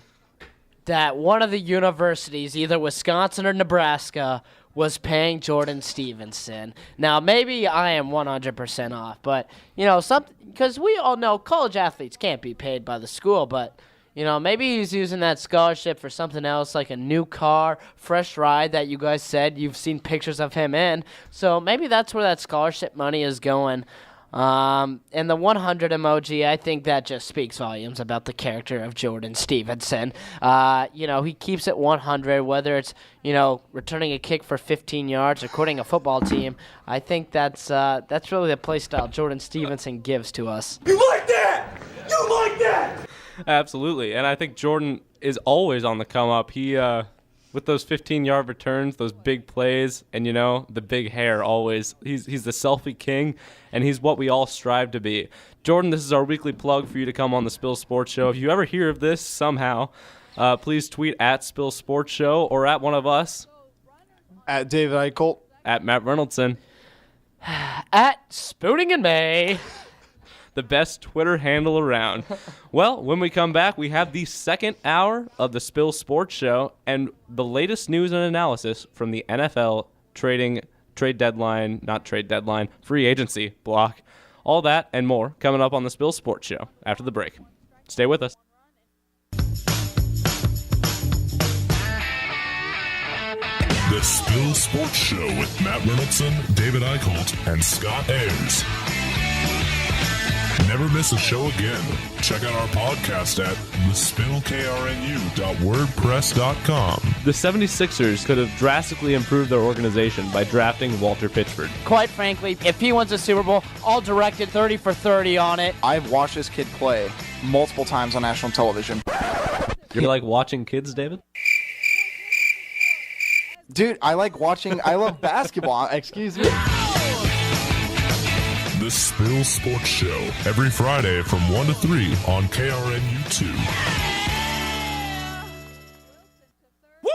that one of the universities, either Wisconsin or Nebraska, was paying Jordan Stevenson. Now, maybe I am 100% off, but, because we all know college athletes can't be paid by the school, but, maybe he's using that scholarship for something else, like a new car, fresh ride that you guys said you've seen pictures of him in. So maybe that's where that scholarship money is going. And the 100 emoji, I think that just speaks volumes about the character of Jordan Stevenson. He keeps it 100, whether it's, returning a kick for 15 yards or quitting a football team. I think that's really the play style Jordan Stevenson gives to us. You like that? You like that? Absolutely, and I think Jordan is always on the come up. He, with those 15-yard returns, those big plays, and the big hair always. He's the selfie king, and he's what we all strive to be. Jordan, this is our weekly plug for you to come on the Spill Sports Show. If you ever hear of this somehow, please tweet at Spill Sports Show or at one of us. At David Eickholt. At Matt Reynoldson. At Spooning in May. The best Twitter handle around. Well, when we come back, we have the second hour of the Spill Sports Show and the latest news and analysis from the NFL free agency block. All that and more coming up on the Spill Sports Show after the break. Stay with us. The Spill Sports Show with Matt Reynoldson, David Eickholt, and Scott Ayers. Never miss a show again. Check out our podcast at thespillkrnu.wordpress.com. The 76ers could have drastically improved their organization by drafting Walter Pitchford. Quite frankly, if he wins a Super Bowl, I'll direct it 30 for 30 on it. I've watched this kid play multiple times on national television. You like watching kids, David? Dude, I love basketball. Excuse me. The Spill Sports Show, every Friday from 1 to 3 on KRNU2. Woo!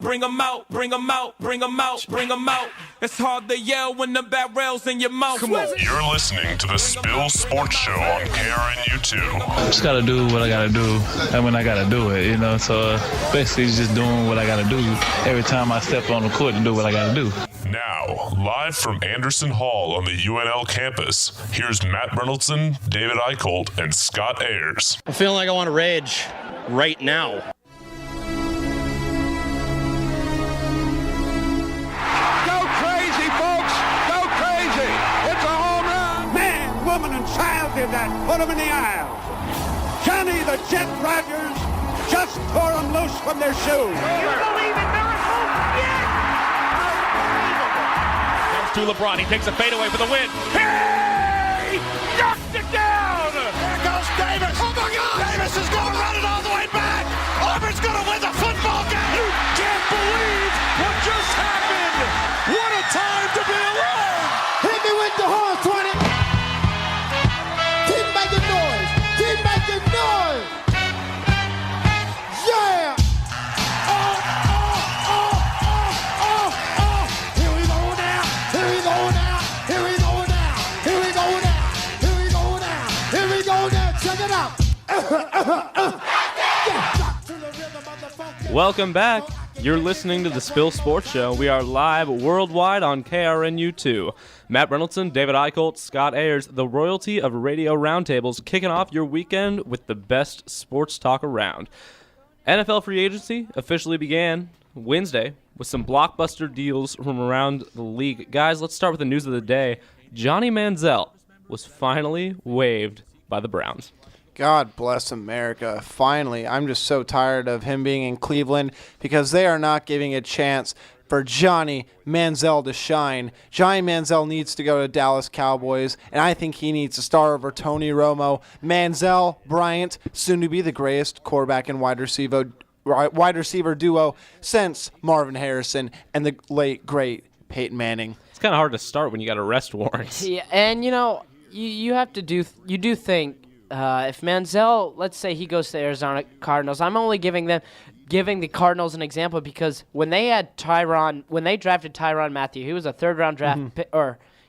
Bring 'em out, bring 'em out, bring 'em out, bring 'em out. It's hard to yell when the barrel's in your mouth. Come on. You're listening to the Spill Sports Show on KRNU2. Just gotta do what I gotta do, and when I gotta do it, So basically, just doing what I gotta do every time I step on the court to do what I gotta do. Now, live from Andersen Hall on the UNL campus, here's Matt Reynoldson, David Eickholt, and Scott Ayers. I'm feeling like I want to rage right now. Go crazy, folks! Go crazy! It's a home run! Man, woman, and child did that. Put them in the aisle. Johnny the Jet Rogers just tore them loose from their shoes. You believe in miracles? Yes! To LeBron, he takes a fadeaway for the win. He knocked it down! Here goes Davis! Oh my God! Davis is going to run it all the way back! Auburn's going to win the football game! You can't believe what just happened! What a time to be alive! Hit me with the horn, 20! Keep making noise! Keep making noise! Yeah! Here we go now! Here we go now! Here we go now! Here we go now! Here we go now! Here we go now! Check it out! Welcome back. You're listening to the Spill Sports Show. We are live worldwide on KRNU2. Matt Reynoldson, David Eickholt, Scott Ayers, the royalty of radio roundtables, kicking off your weekend with the best sports talk around. NFL free agency officially began Wednesday with some blockbuster deals from around the league. Guys, let's start with the news of the day. Johnny Manziel was finally waived by the Browns. God bless America. Finally, I'm just so tired of him being in Cleveland because they are not giving a chance for Johnny Manziel to shine. Johnny Manziel needs to go to Dallas Cowboys, and I think he needs to start over Tony Romo. Manziel, Bryant, soon to be the greatest quarterback and wide receiver duo since Marvin Harrison and the late, great Peyton Manning. It's kind of hard to start when you got arrest warrants. Yeah, and you have to do think if Manziel, let's say he goes to the Arizona Cardinals, I'm only giving the Cardinals an example because when they drafted Tyrann Mathieu, he was a third-round draft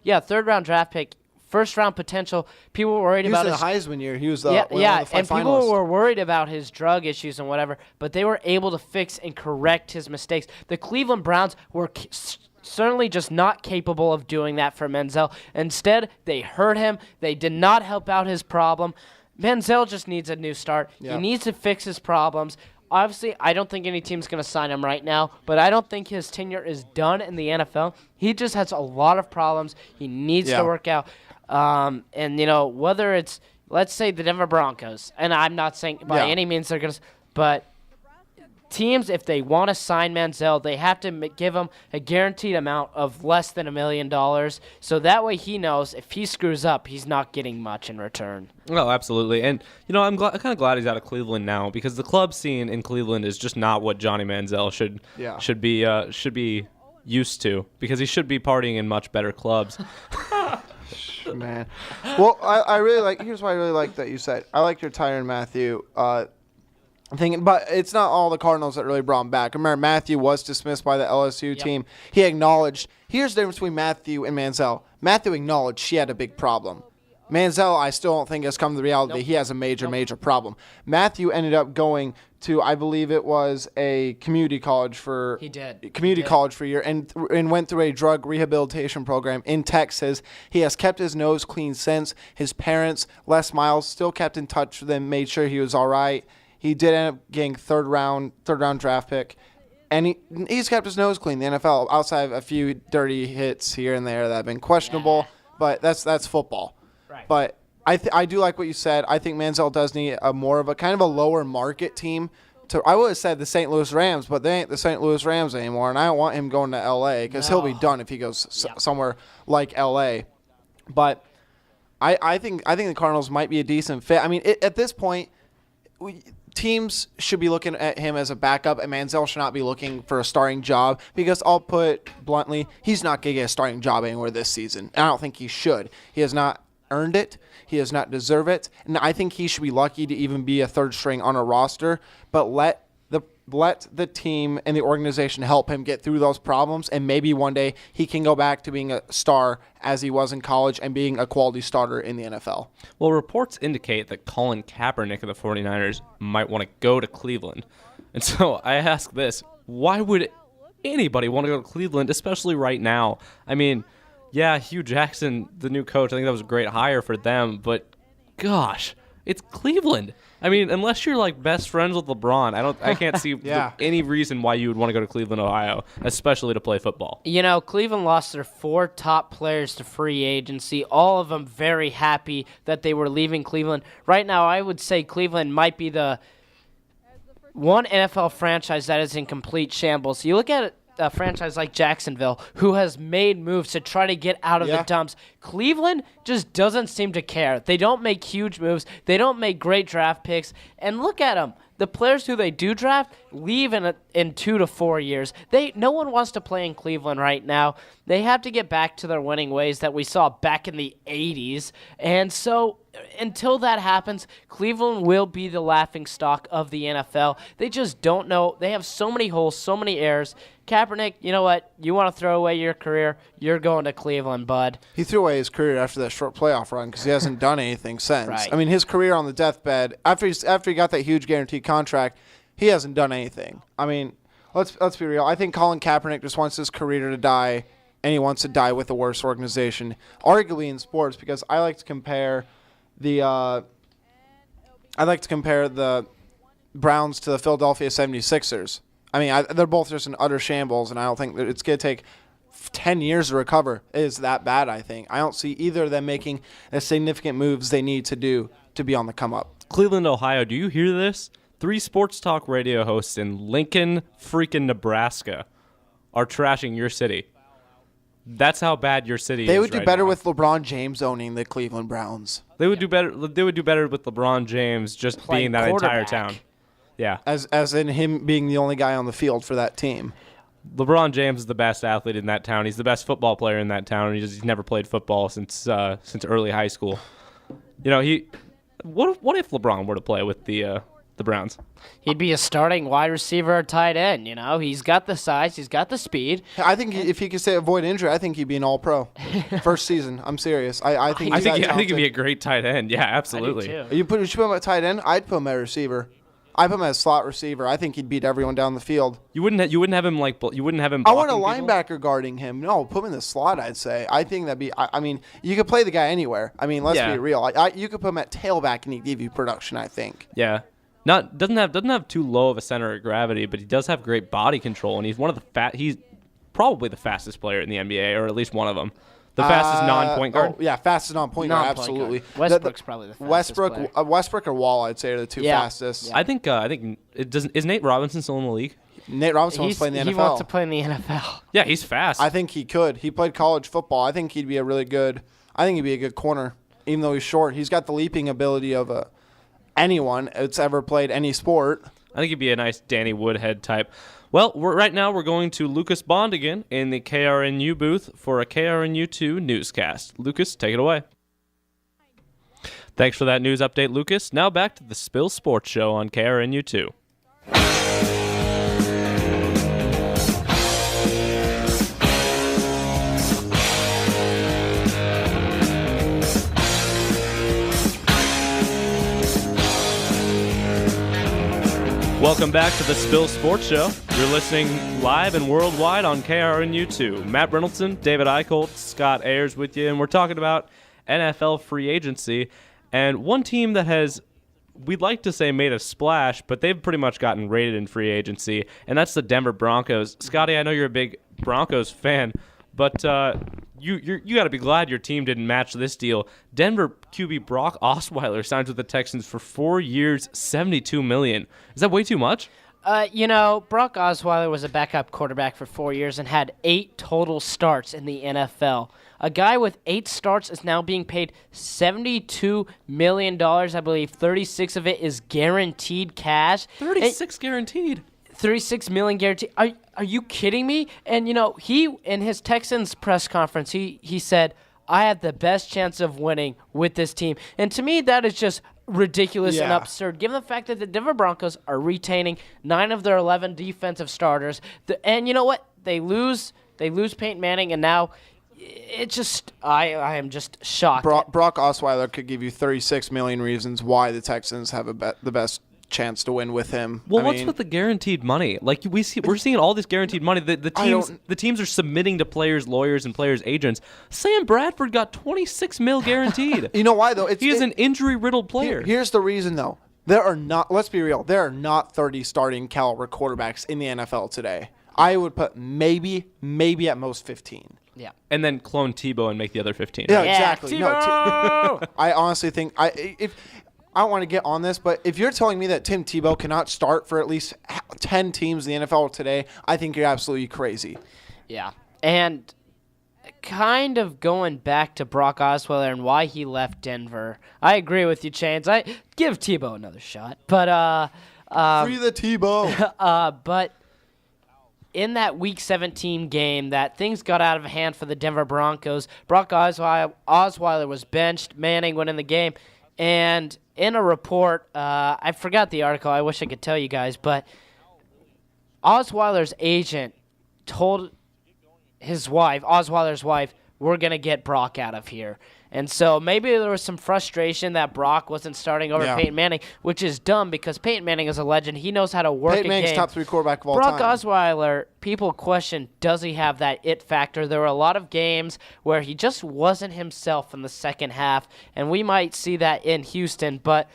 draft pick, first-round potential. People were worried about his Heisman year. He was one of the and finalists. People were worried about his drug issues and whatever, but they were able to fix and correct his mistakes. The Cleveland Browns were certainly just not capable of doing that for Manziel. Instead, they hurt him. They did not help out his problem. Manziel just needs a new start. Yep. He needs to fix his problems. Obviously, I don't think any team's going to sign him right now, but I don't think his tenure is done in the NFL. He just has a lot of problems. He needs to work out. And, whether it's, let's say, the Denver Broncos, and I'm not saying by any means they're going to, but teams, if they want to sign Manziel, they have to give him a guaranteed amount of less than $1 million. So that way he knows if he screws up, he's not getting much in return. Oh, absolutely. And, I'm kind of glad he's out of Cleveland now because the club scene in Cleveland is just not what Johnny Manziel should be used to because he should be partying in much better clubs. Man. Well, I really like – here's why I really like that you said. I like your Tyrann Mathieu thinking, but it's not all the Cardinals that really brought him back. Remember, Mathieu was dismissed by the LSU team. He acknowledged – here's the difference between Mathieu and Manziel. Mathieu acknowledged she had a big problem. Manziel, I still don't think has come to the reality that he has a major problem. Mathieu ended up going to, I believe it was a community college for college for a year and went through a drug rehabilitation program in Texas. He has kept his nose clean since. His parents, Les Miles, still kept in touch with him, made sure he was all right. He did end up getting third round draft pick. And he's kept his nose clean in the NFL, outside of a few dirty hits here and there that have been questionable. But that's football. Right. But I do like what you said. I think Manziel does need a more of a kind of a lower market team. I would have said the St. Louis Rams, but they ain't the St. Louis Rams anymore, and I don't want him going to L.A. because he'll be done if he goes somewhere like L.A. But I think the Cardinals might be a decent fit. I mean, at this point, teams should be looking at him as a backup, and Manziel should not be looking for a starting job because I'll put bluntly, he's not going to get a starting job anywhere this season. And I don't think he should. He has not earned it. He does not deserve it. And I think he should be lucky to even be a third string on a roster, but let the team and the organization help him get through those problems, and maybe one day he can go back to being a star as he was in college and being a quality starter in the NFL. Well, reports indicate that Colin Kaepernick of the 49ers might want to go to Cleveland. And so I ask this, why would anybody want to go to Cleveland, especially right now? I mean, yeah, Hugh Jackson, the new coach, I think that was a great hire for them, but gosh, it's Cleveland. I mean, unless you're like best friends with LeBron, I can't see any reason why you would want to go to Cleveland, Ohio, especially to play football. Cleveland lost their 4 top players to free agency, all of them very happy that they were leaving Cleveland. Right now, I would say Cleveland might be the one NFL franchise that is in complete shambles. You look at a franchise like Jacksonville, who has made moves to try to get out of the dumps. Cleveland just doesn't seem to care. They don't make huge moves. They don't make great draft picks. And look at them. The players who they do draft leave in 2 to 4 years. No one wants to play in Cleveland right now. They have to get back to their winning ways that we saw back in the 80s. And so until that happens, Cleveland will be the laughingstock of the NFL. They just don't know. They have so many holes, so many errors. Kaepernick, you know what? You want to throw away your career, you're going to Cleveland, bud. He threw away his career after that short playoff run because he hasn't done anything since. Right. I mean, his career on the deathbed, after he got that huge guaranteed contract, he hasn't done anything. I mean, let's be real. I think Colin Kaepernick just wants his career to die, and he wants to die with the worst organization, arguably in sports, because I like to compare the Browns to the Philadelphia 76ers. I mean, they're both just in utter shambles, and I don't think that it's going to take 10 years to recover. It is that bad, I think. I don't see either of them making the significant moves they need to do to be on the come-up. Cleveland, Ohio, do you hear this? 3 sports talk radio hosts in Lincoln, freaking Nebraska are trashing your city. That's how bad your city is. They would do better now. with LeBron James owning the Cleveland Browns. They would do better. They would do better with LeBron James just being that entire town. Yeah. As in him being the only guy on the field for that team. LeBron James is the best athlete in that town. He's the best football player in that town. He's never played football since early high school. What if LeBron were to play with the Browns? He'd be a starting wide receiver or tight end. He's got the size, he's got the speed. I think if he could avoid injury, I think he'd be an All-Pro first season. I'm serious. I think he'd be a great tight end. Yeah, absolutely. You should put him at tight end. I'd put him at receiver. I put him as slot receiver. I think he'd beat everyone down the field. You wouldn't have him I want a blocking linebacker guarding him. No, put him in the slot, I'd say. I think that'd be – I mean, you could play the guy anywhere. I mean, let's be real. You could put him at tailback and he'd give you production, I think. Yeah. Doesn't have too low of a center of gravity, but he does have great body control, and he's he's probably the fastest player in the NBA, or at least one of them. The fastest non-point guard? Oh, yeah, fastest non-point guard, absolutely. Westbrook's probably the fastest player. Westbrook or Wall, I'd say, are the two fastest. Yeah. I think is Nate Robinson still in the league? Nate Robinson wants to play in the NFL. He wants to play in the NFL. Yeah, he's fast. I think he could. He played college football. I think he'd be a good corner, even though he's short. He's got the leaping ability of anyone that's ever played any sport. I think he'd be a nice Danny Woodhead type. Well, right now we're going to Lucas Bond again in the KRNU booth for a KRNU2 newscast. Lucas, take it away. Thanks for that news update, Lucas. Now back to the Spill Sports Show on KRNU2. Welcome back to the Spill Sports Show. You're listening live and worldwide on KRNU2. Matt Reynoldson, David Eickholt, Scott Ayers with you, and we're talking about NFL free agency. And one team that has, we'd like to say, made a splash, but they've pretty much gotten raided in free agency, and that's the Denver Broncos. Scotty, I know you're a big Broncos fan, but you got to be glad your team didn't match this deal. Denver QB Brock Osweiler signs with the Texans for 4 years, $72 million. Is that way too much? Brock Osweiler was a backup quarterback for 4 years and had 8 total starts in the NFL. A guy with 8 starts is now being paid $72 million. I believe 36 of it is guaranteed cash. 36 guaranteed? 36 million guaranteed. Are you kidding me? And, he, in his Texans press conference, he said, I have the best chance of winning with this team. And to me, that is just ridiculous and absurd, given the fact that the Denver Broncos are retaining 9 of their 11 defensive starters. And you know what? They lose Peyton Manning, and now it's just I am just shocked. Brock Osweiler could give you 36 million reasons why the Texans have the best chance to win with him. Well, what's with the guaranteed money? Like we're seeing all this guaranteed money. The teams are submitting to players' lawyers and players' agents. Sam Bradford got $26 million guaranteed. You know why though? He is an injury-riddled player. Here's the reason though. There are not. Let's be real. There are not 30 starting caliber quarterbacks in the NFL today. I would put maybe at most 15. Yeah. And then clone Tebow and make the other 15. Yeah, right? exactly. Tebow! No, I honestly think I don't want to get on this, but if you're telling me that Tim Tebow cannot start for at least 10 teams in the NFL today, I think you're absolutely crazy. Yeah. And kind of going back to Brock Osweiler and why he left Denver, I agree with you, Chains. I give Tebow another shot. But free the Tebow. But in that Week 17 game, that things got out of hand for the Denver Broncos. Brock Osweiler was benched. Manning went in the game. And in a report, I forgot the article. I wish I could tell you guys. But Osweiler's agent told Osweiler's wife, we're going to get Brock out of here. And so maybe there was some frustration that Brock wasn't starting over Peyton Manning, which is dumb because Peyton Manning is a legend. He knows how to work Peyton Manning's game. top 3 quarterback of all Brock time. Osweiler, people question, does he have that it factor? There were a lot of games where he just wasn't himself in the second half, and we might see that in Houston. But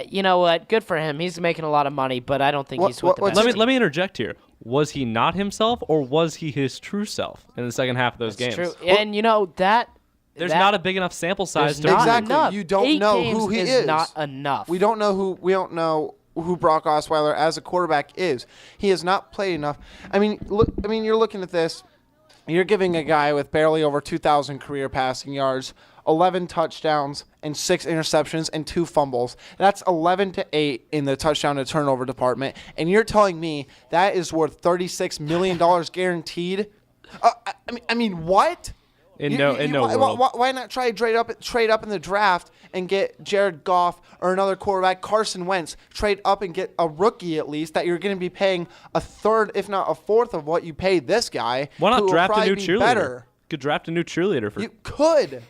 you know what? Good for him. He's making a lot of money, but I don't think he's with the best. Let me interject here. Was he not himself, or was he his true self in the second half of those games? True. And there's not a big enough sample size to exactly. Enough. You don't know who he is. Not enough. We don't know who Brock Osweiler as a quarterback is. He has not played enough. I mean, you're looking at this. You're giving a guy with barely over 2,000 career passing yards, 11 touchdowns, and 6 interceptions and 2 fumbles. That's 11-8 in the touchdown to turnover department. And you're telling me that is worth $36 million guaranteed? I mean, what? In no world. Why not try to trade up in the draft and get Jared Goff or another quarterback, Carson Wentz? Trade up and get a rookie at least that you're going to be paying a third, if not a fourth, of what you paid this guy. Why not draft a new cheerleader? Better. Could draft a new cheerleader for. You could.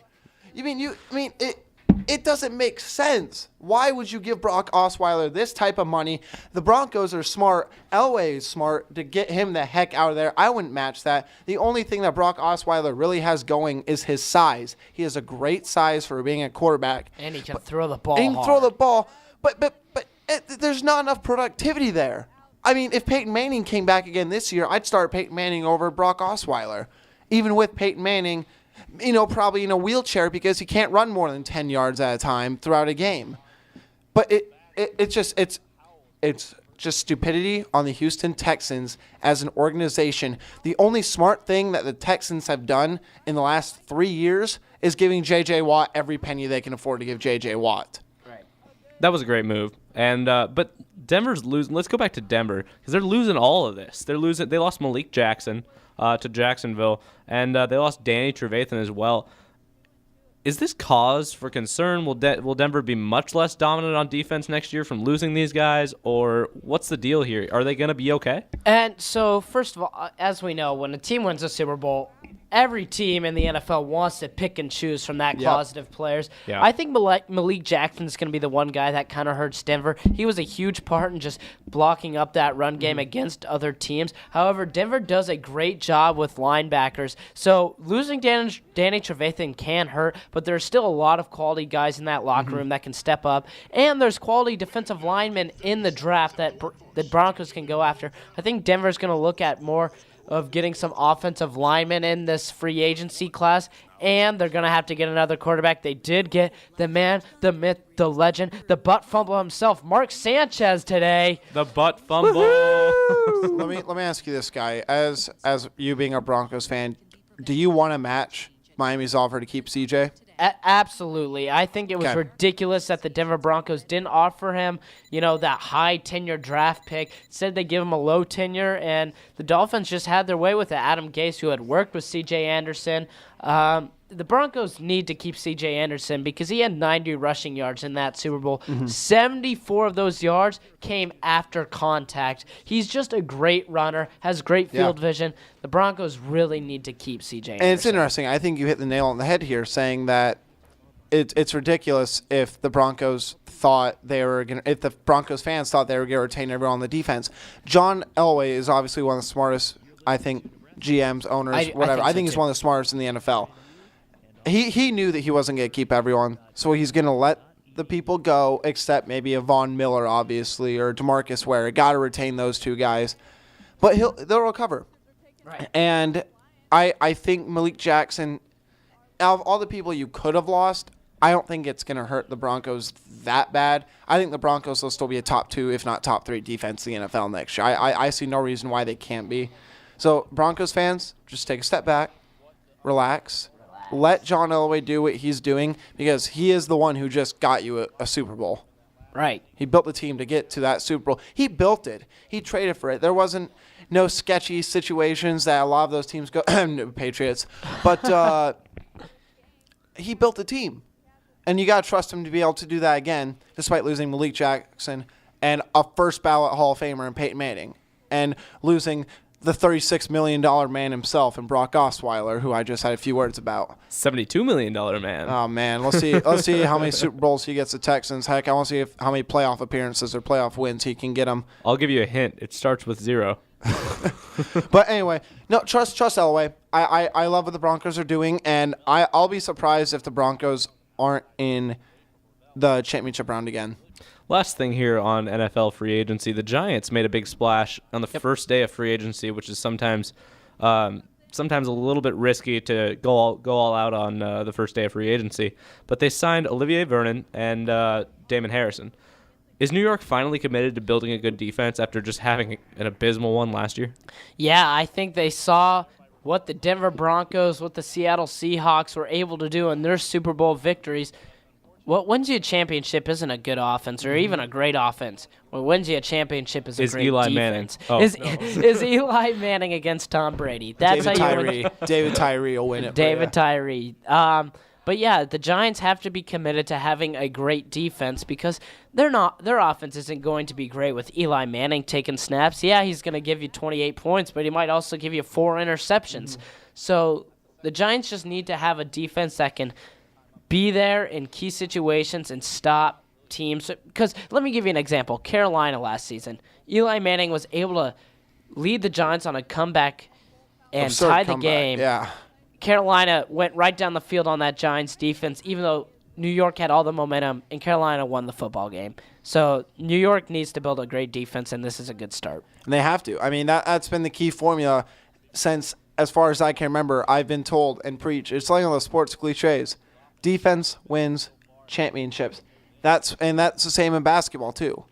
It doesn't make sense. Why would you give Brock Osweiler this type of money? The Broncos are smart. Elway is smart to get him the heck out of there. I wouldn't match that. The only thing that Brock Osweiler really has going is his size. He has a great size for being a quarterback. And he can throw the ball And hard. throw the ball. But there's not enough productivity there. I mean, if Peyton Manning came back again this year, I'd start Peyton Manning over Brock Osweiler. Even with Peyton Manning, probably in a wheelchair because he can't run more than 10 yards at a time throughout a game. But it's just stupidity on the Houston Texans as an organization. The only smart thing that the Texans have done in the last 3 years is giving J.J. Watt every penny they can afford to give J.J. Watt. Right. That was a great move. And but Denver's losing. Let's go back to Denver because they're losing all of this. They lost Malik Jackson to Jacksonville, and they lost Danny Trevathan as well. Is this cause for concern? Will Denver be much less dominant on defense next year from losing these guys, or what's the deal here? Are they going to be okay? And so, first of all, as we know, when a team wins a Super Bowl, every team in the NFL wants to pick and choose from that closet of players. Yeah. I think Malik Jackson is going to be the one guy that kind of hurts Denver. He was a huge part in just blocking up that run game against other teams. However, Denver does a great job with linebackers. So losing Danny Trevathan can hurt, but there's still a lot of quality guys in that locker room that can step up. And there's quality defensive linemen in the draft that the Broncos can go after. I think Denver's going to look at more of getting some offensive linemen in this free agency class, and they're going to have to get another quarterback. They did get the man, the myth, the legend, the butt fumble himself, Mark Sanchez today. The butt fumble. let me ask you this, guy. As you being a Broncos fan, do you want to match Miami's offer to keep CJ? Absolutely. I think it was ridiculous that the Denver Broncos didn't offer him, that high tenure draft pick. Said they give him a low tenure, and the Dolphins just had their way with it. Adam Gase, who had worked with C.J. Anderson. The Broncos need to keep C.J. Anderson because he had 90 rushing yards in that Super Bowl. 74 of those yards came after contact. He's just a great runner, has great field vision. The Broncos really need to keep C.J. Anderson. And it's interesting. I think you hit the nail on the head here saying that it's ridiculous if the Broncos thought if the Broncos fans thought they were going to retain everyone on the defense. John Elway is obviously one of the smartest, I think, GMs, owners, whatever. I think he's one of the smartest in the NFL. He knew that he wasn't going to keep everyone, so he's going to let the people go, except maybe a Von Miller, obviously, or DeMarcus Ware. Got to retain those two guys. But they'll recover. Right. And I think Malik Jackson, out of all the people you could have lost, I don't think it's going to hurt the Broncos that bad. I think the Broncos will still be a top 2, if not top 3 defense in the NFL next year. I see no reason why they can't be. So, Broncos fans, just take a step back, relax. Let John Elway do what he's doing because he is the one who just got you a Super Bowl. Right. He built the team to get to that Super Bowl. He built it. He traded for it. There wasn't no sketchy situations that a lot of those teams go Patriots. But he built the team. And you got to trust him to be able to do that again, despite losing Malik Jackson and a first ballot Hall of Famer in Peyton Manning, and losing the $36 million man himself in Brock Osweiler, who I just had a few words about. $72 million man. Oh man, let's see how many Super Bowls he gets the Texans. Heck, I want to see how many playoff appearances or playoff wins he can get them. I'll give you a hint. It starts with 0. But anyway, no, trust Elway. I love what the Broncos are doing, and I'll be surprised if the Broncos aren't in the championship round again. Last thing here on NFL free agency, the Giants made a big splash on the first day of free agency, which is sometimes a little bit risky to go all out on the first day of free agency. But they signed Olivier Vernon and Damon Harrison. Is New York finally committed to building a good defense after just having an abysmal one last year? Yeah, I think they saw what the Denver Broncos, what the Seattle Seahawks were able to do in their Super Bowl victories. What wins you a championship isn't a good offense or even a great offense. What wins you a championship is a great Eli defense. Manning. Is Eli Manning against Tom Brady? That's David how you Tyree. David Tyree will win it. David Tyree. But yeah, the Giants have to be committed to having a great defense because their offense isn't going to be great with Eli Manning taking snaps. Yeah, he's going to give you 28 points, but he might also give you 4 interceptions. So the Giants just need to have a defense that can be there in key situations and stop teams. Because let me give you an example. Carolina last season, Eli Manning was able to lead the Giants on a comeback and Absurd tie the comeback, game. Yeah. Carolina went right down the field on that Giants defense, even though New York had all the momentum, and Carolina won the football game. So New York needs to build a great defense, and this is a good start. And they have to. I mean, that's been the key formula since, as far as I can remember, I've been told and preached. It's like one of those sports cliches. Defense wins championships. That's the same in basketball, too.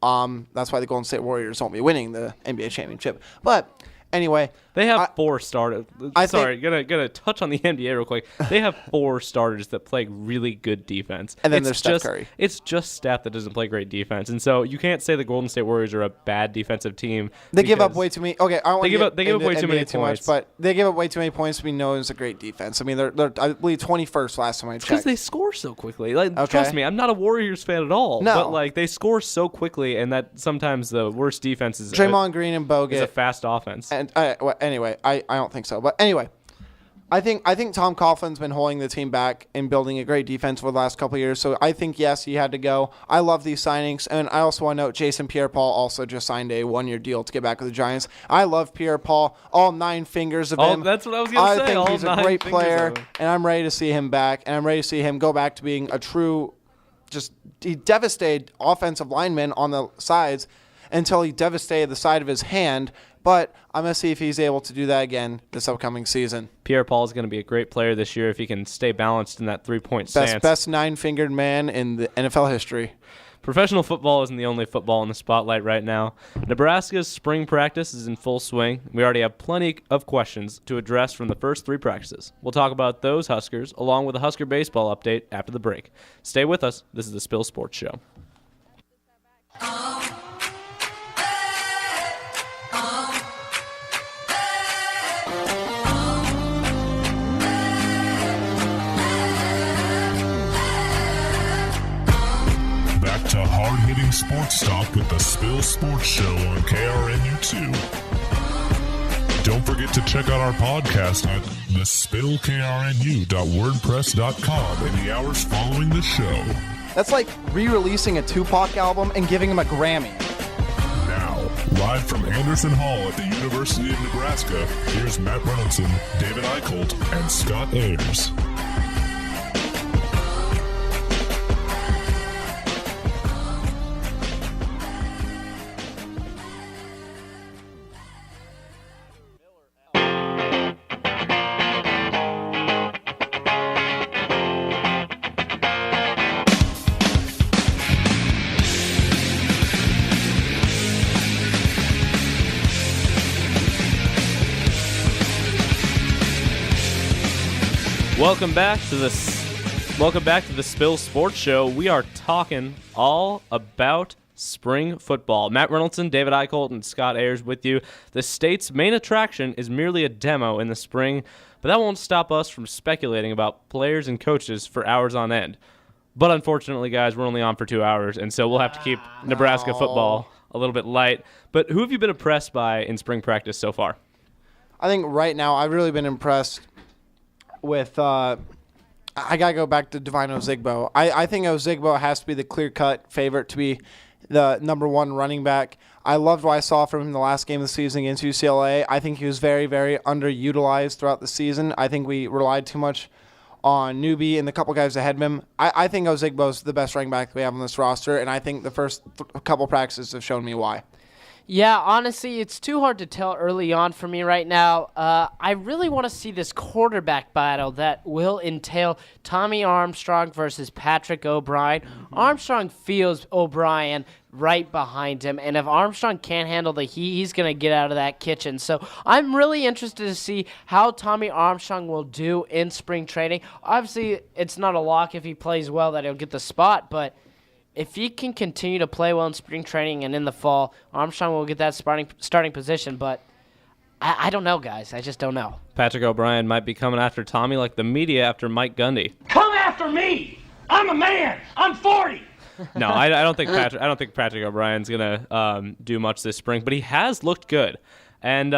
That's why the Golden State Warriors won't be winning the NBA championship. But anyway, they have 4 starters. Gonna touch on the NBA real quick. They have 4 starters that play really good defense. And then there's Steph Curry. It's just Steph that doesn't play great defense. And so you can't say the Golden State Warriors are a bad defensive team. They give up way too many. Okay, I don't want they give up way too many points. But they give up way too many points to be known as a great defense. I mean, they're I believe 21st last time I checked. Because they score so quickly. Like, okay. Trust me, I'm not a Warriors fan at all. No. But like they score so quickly, and that sometimes the worst defense is Draymond Green and Bogut is a fast offense. And anyway, I don't think so. But anyway, I think Tom Coughlin's been holding the team back and building a great defense for the last couple of years. So I think, yes, he had to go. I love these signings. And I also want to note Jason Pierre-Paul also just signed a 1-year deal to get back with the Giants. I love Pierre-Paul. All 9 fingers of him. That's what I was going to say. I think all he's a great player, and I'm ready to see him back. And I'm ready to see him go back to being a true, he devastated offensive lineman on the sides until he devastated the side of his hand. But I'm going to see if he's able to do that again this upcoming season. Pierre-Paul is going to be a great player this year if he can stay balanced in that 3-point stance. Best 9-fingered man in the NFL history. Professional football isn't the only football in the spotlight right now. Nebraska's spring practice is in full swing. We already have plenty of questions to address from the first 3 practices. We'll talk about those Huskers along with a Husker baseball update after the break. Stay with us. This is the Spill Sports Show. To hard-hitting sports talk with the Spill Sports Show on KRNU2. Don't forget to check out our podcast at thespillkrnu.wordpress.com in the hours following the show. That's like re-releasing a Tupac album and giving him a Grammy. Now, live from Andersen Hall at the University of Nebraska, here's Matt Reynoldson, David Eickholt, and Scott Ayers. Welcome back to the Spill Sports Show. We are talking all about spring football. Matt Reynoldson, David Eickholt, and Scott Ayers with you. The state's main attraction is merely a demo in the spring, but that won't stop us from speculating about players and coaches for hours on end. But unfortunately, guys, we're only on for 2 hours, and so we'll have to keep Nebraska football a little bit light. But who have you been impressed by in spring practice so far? I think right now I've really been impressed with I got to go back to Divine Ozigbo. I think Ozigbo has to be the clear-cut favorite to be the number 1 running back. I loved what I saw from him in the last game of the season against UCLA. I think he was very, very underutilized throughout the season. I think we relied too much on Newby and the couple guys ahead of him. I think Ozigbo's the best running back we have on this roster, and I think the first couple practices have shown me why. Yeah, honestly, it's too hard to tell early on for me right now. I really want to see this quarterback battle that will entail Tommy Armstrong versus Patrick O'Brien. Armstrong feels O'Brien right behind him, and if Armstrong can't handle the heat, he's going to get out of that kitchen. So I'm really interested to see how Tommy Armstrong will do in spring training. Obviously, it's not a lock if he plays well that he'll get the spot, but if he can continue to play well in spring training and in the fall, Armstrong will get that starting position. But I don't know, guys. I just don't know. Patrick O'Brien might be coming after Tommy like the media after Mike Gundy. Come after me! I'm a man! I'm 40! No, I don't think Patrick O'Brien's gonna do much this spring, but he has looked good. And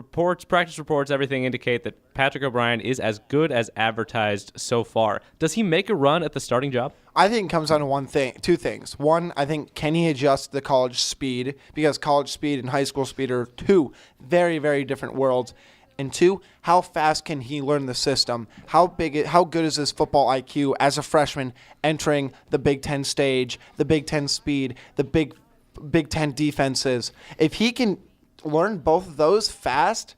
practice reports, everything indicate that Patrick O'Brien is as good as advertised so far. Does he make a run at the starting job? I think it comes down to two things. One, I think, can he adjust the college speed? Because college speed and high school speed are two very, very different worlds. And two, how fast can he learn the system? How good is his football IQ as a freshman entering the Big Ten stage, the Big Ten speed, the Big Ten defenses? If he can learn both of those fast,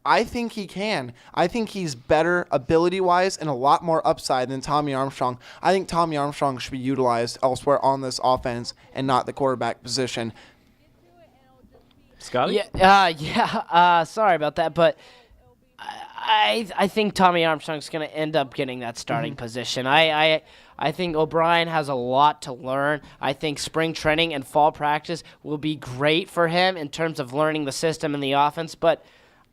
I think he can. I think he's better ability-wise and a lot more upside than Tommy Armstrong. I think Tommy Armstrong should be utilized elsewhere on this offense and not the quarterback position. Scotty? Sorry about that, but I think Tommy Armstrong's going to end up getting that starting position. I think O'Brien has a lot to learn. I think spring training and fall practice will be great for him in terms of learning the system and the offense, but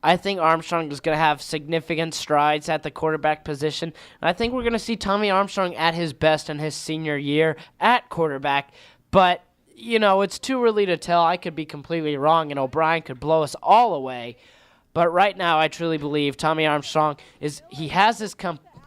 I think Armstrong is going to have significant strides at the quarterback position. And I think we're going to see Tommy Armstrong at his best in his senior year at quarterback, but it's too early to tell. I could be completely wrong, and O'Brien could blow us all away. But right now, I truly believe Tommy Armstrong has this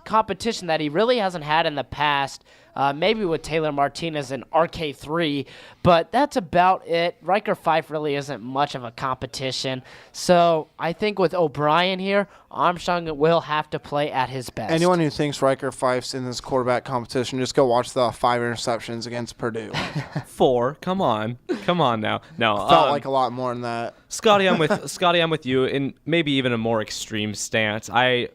competition that he really hasn't had in the past, maybe with Taylor Martinez and RK3, but that's about it. Riker Fife really isn't much of a competition. So I think with O'Brien here, Armstrong will have to play at his best. Anyone who thinks Riker Fife's in this quarterback competition, just go watch the 5 interceptions against Purdue. 4. Come on now. No, felt like a lot more than that. Scotty, I'm with you in maybe even a more extreme stance. I'm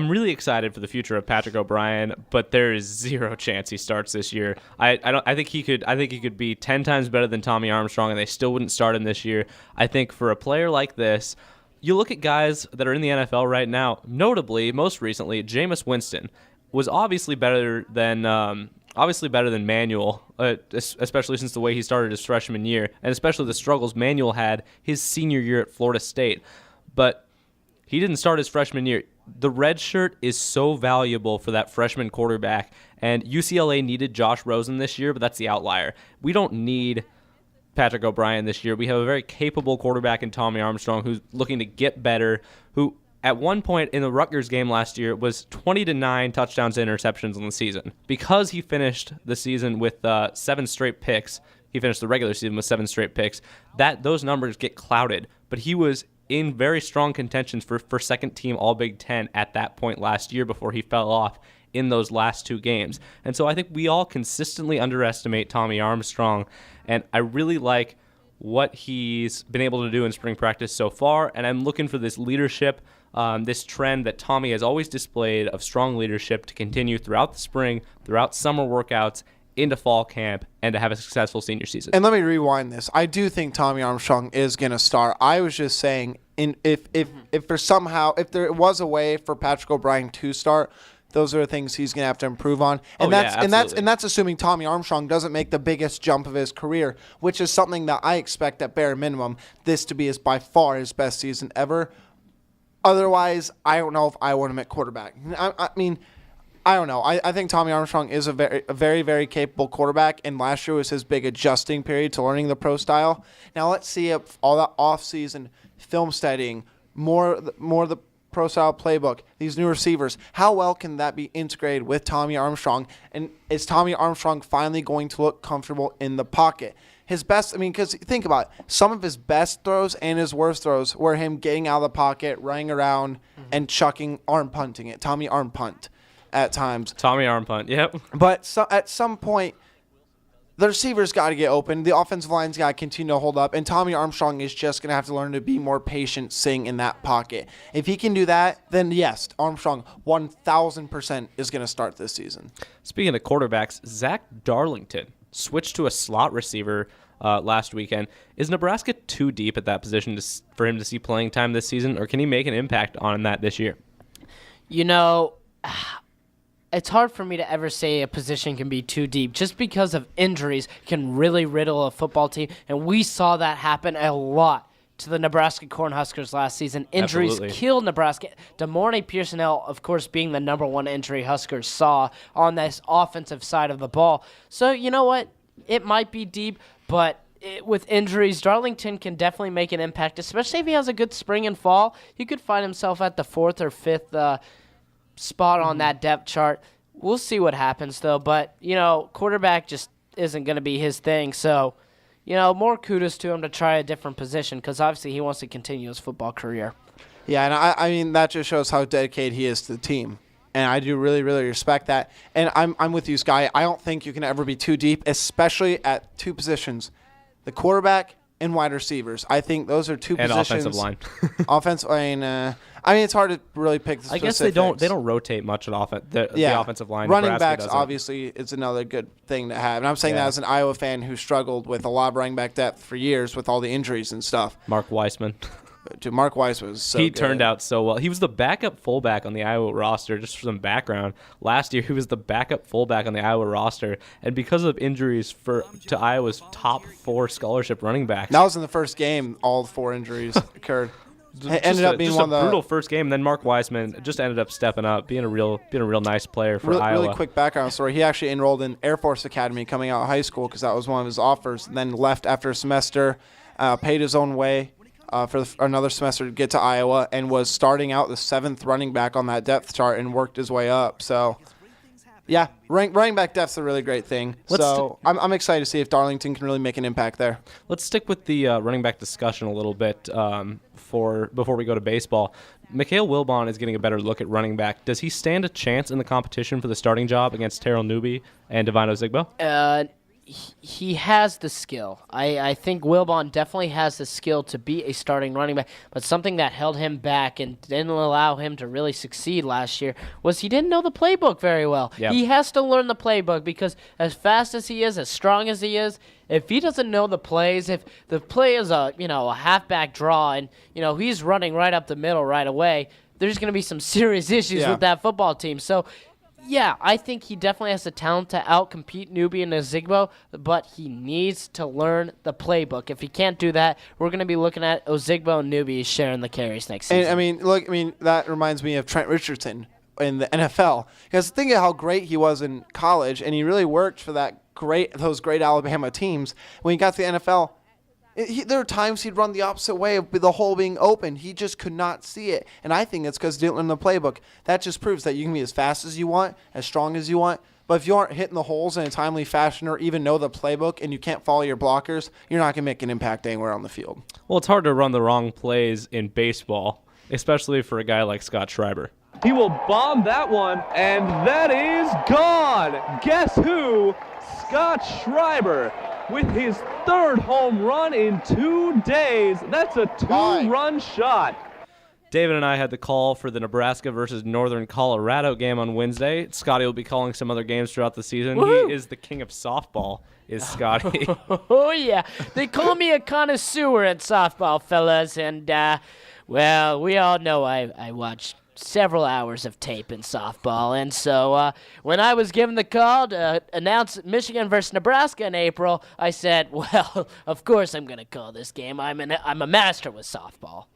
really excited for the future of Patrick O'Brien, but there is zero chance he starts this year. I think he could be 10 times better than Tommy Armstrong, and they still wouldn't start him this year. I think for a player like this, you look at guys that are in the NFL right now. Notably, most recently, Jameis Winston was obviously better than Manuel, especially since the way he started his freshman year, and especially the struggles Manuel had his senior year at Florida State. But he didn't start his freshman year. The red shirt is so valuable for that freshman quarterback, and UCLA needed Josh Rosen this year, but that's the outlier. We don't need Patrick O'Brien this year. We have a very capable quarterback in Tommy Armstrong who's looking to get better, who at one point in the Rutgers game last year was 20-9 touchdowns and interceptions on the season. Because he finished the season with 7 straight picks, he finished the regular season with 7 straight picks, those numbers get clouded. But he was in very strong contentions for second team All Big Ten at that point last year before he fell off in those last 2 games. And so I think we all consistently underestimate Tommy Armstrong, and I really like what he's been able to do in spring practice so far, and I'm looking for this leadership, this trend that Tommy has always displayed of strong leadership to continue throughout the spring, throughout summer workouts, into fall camp, and to have a successful senior season. And let me rewind this. I do think Tommy Armstrong is going to start. I was just saying, if there was a way for Patrick O'Brien to start, those are the things he's going to have to improve on. And that's assuming Tommy Armstrong doesn't make the biggest jump of his career, which is something that I expect at bare minimum this to be by far his best season ever. Otherwise, I don't know if I want him at quarterback. I don't know. I think Tommy Armstrong is a very, very capable quarterback, and last year was his big adjusting period to learning the pro style. Now let's see if all that off-season film studying, more of the pro style playbook, these new receivers, how well can that be integrated with Tommy Armstrong? And is Tommy Armstrong finally going to look comfortable in the pocket? His best, because think about it, some of his best throws and his worst throws were him getting out of the pocket, running around, and arm punting it. Tommy arm punt. At times. Tommy arm punt, yep. But at some point, the receivers got to get open. The offensive line's got to continue to hold up. And Tommy Armstrong is just going to have to learn to be more patient sitting in that pocket. If he can do that, then yes, Armstrong 1,000% is going to start this season. Speaking of quarterbacks, Zach Darlington switched to a slot receiver last weekend. Is Nebraska too deep at that position for him to see playing time this season, or can he make an impact on that this year? It's hard for me to ever say a position can be too deep just because of injuries can really riddle a football team, and we saw that happen a lot to the Nebraska Cornhuskers last season. Injuries killed Nebraska. DeMornay Pearsonell, of course, being the number one injury Huskers saw on this offensive side of the ball. So, you know what? It might be deep, but with injuries, Darlington can definitely make an impact, especially if he has a good spring and fall. He could find himself at the 4th or 5th spot on that depth chart. We'll see what happens, though. But, quarterback just isn't going to be his thing. So, more kudos to him to try a different position because obviously he wants to continue his football career. Yeah, and I mean, that just shows how dedicated he is to the team. And I do really, really respect that. And I'm with you, Sky. I don't think you can ever be too deep, especially at two positions, the quarterback and wide receivers. I think those are two positions. And offensive line. Offensive line. I mean, it's hard to really pick the specifics. I guess they don't rotate much at the offensive line. Running Nebraska backs, doesn't. Obviously, is another good thing to have. And I'm saying that as an Iowa fan who struggled with a lot of running back depth for years with all the injuries and stuff. Mark Weissman. Dude, Mark Weiss was so He good. turned out so well. He was the backup fullback on the Iowa roster, just for some background. Last year, he was the backup fullback on the Iowa roster, and because of injuries to Iowa's top 4 scholarship running backs. That was in the first game, all 4 injuries occurred. It ended up being just one of the brutal first game, and then Mark Weissman just ended up stepping up, being a real nice player for Iowa. Really quick background story. He actually enrolled in Air Force Academy coming out of high school because that was one of his offers, and then left after a semester, paid his own way for another semester to get to Iowa, and was starting out the 7th running back on that depth chart and worked his way up. So, yeah, running back depth's a really great thing. I'm excited to see if Darlington can really make an impact there. Let's stick with the running back discussion a little bit before we go to baseball. Mikhail Wilbon is getting a better look at running back. Does he stand a chance in the competition for the starting job against Terrell Newby and Divino Zigbo? He has the skill. I think Wilbon definitely has the skill to be a starting running back, but something that held him back and didn't allow him to really succeed last year was he didn't know the playbook very well. Yep. He has to learn the playbook because as fast as he is, as strong as he is, if he doesn't know the plays, if the play is a halfback draw and he's running right up the middle right away, there's going to be some serious issues with that football team. So yeah, I think he definitely has the talent to outcompete Newby and Ozigbo, but he needs to learn the playbook. If he can't do that, we're going to be looking at Ozigbo and Newby sharing the carries next season. And that reminds me of Trent Richardson in the NFL. Because think of how great he was in college, and he really worked for those great Alabama teams. When he got to the NFL, there were times he'd run the opposite way of the hole being open. He just could not see it. And I think it's because he didn't learn the playbook. That just proves that you can be as fast as you want, as strong as you want. But if you aren't hitting the holes in a timely fashion or even know the playbook and you can't follow your blockers, you're not going to make an impact anywhere on the field. Well, it's hard to run the wrong plays in baseball, especially for a guy like Scott Schreiber. He will bomb that one, and that is gone. Guess who? Scott Schreiber. With his 3rd home run in 2 days. That's a 2-run shot. David and I had the call for the Nebraska versus Northern Colorado game on Wednesday. Scotty will be calling some other games throughout the season. Woo-hoo. He is the king of softball, is Scotty. Oh, yeah. They call me a connoisseur at softball, fellas. And, well, we all know I watched several hours of tape in softball, and so when I was given the call to announce Michigan versus Nebraska in April, I said, well, of course I'm going to call this game. I'm a master with softball.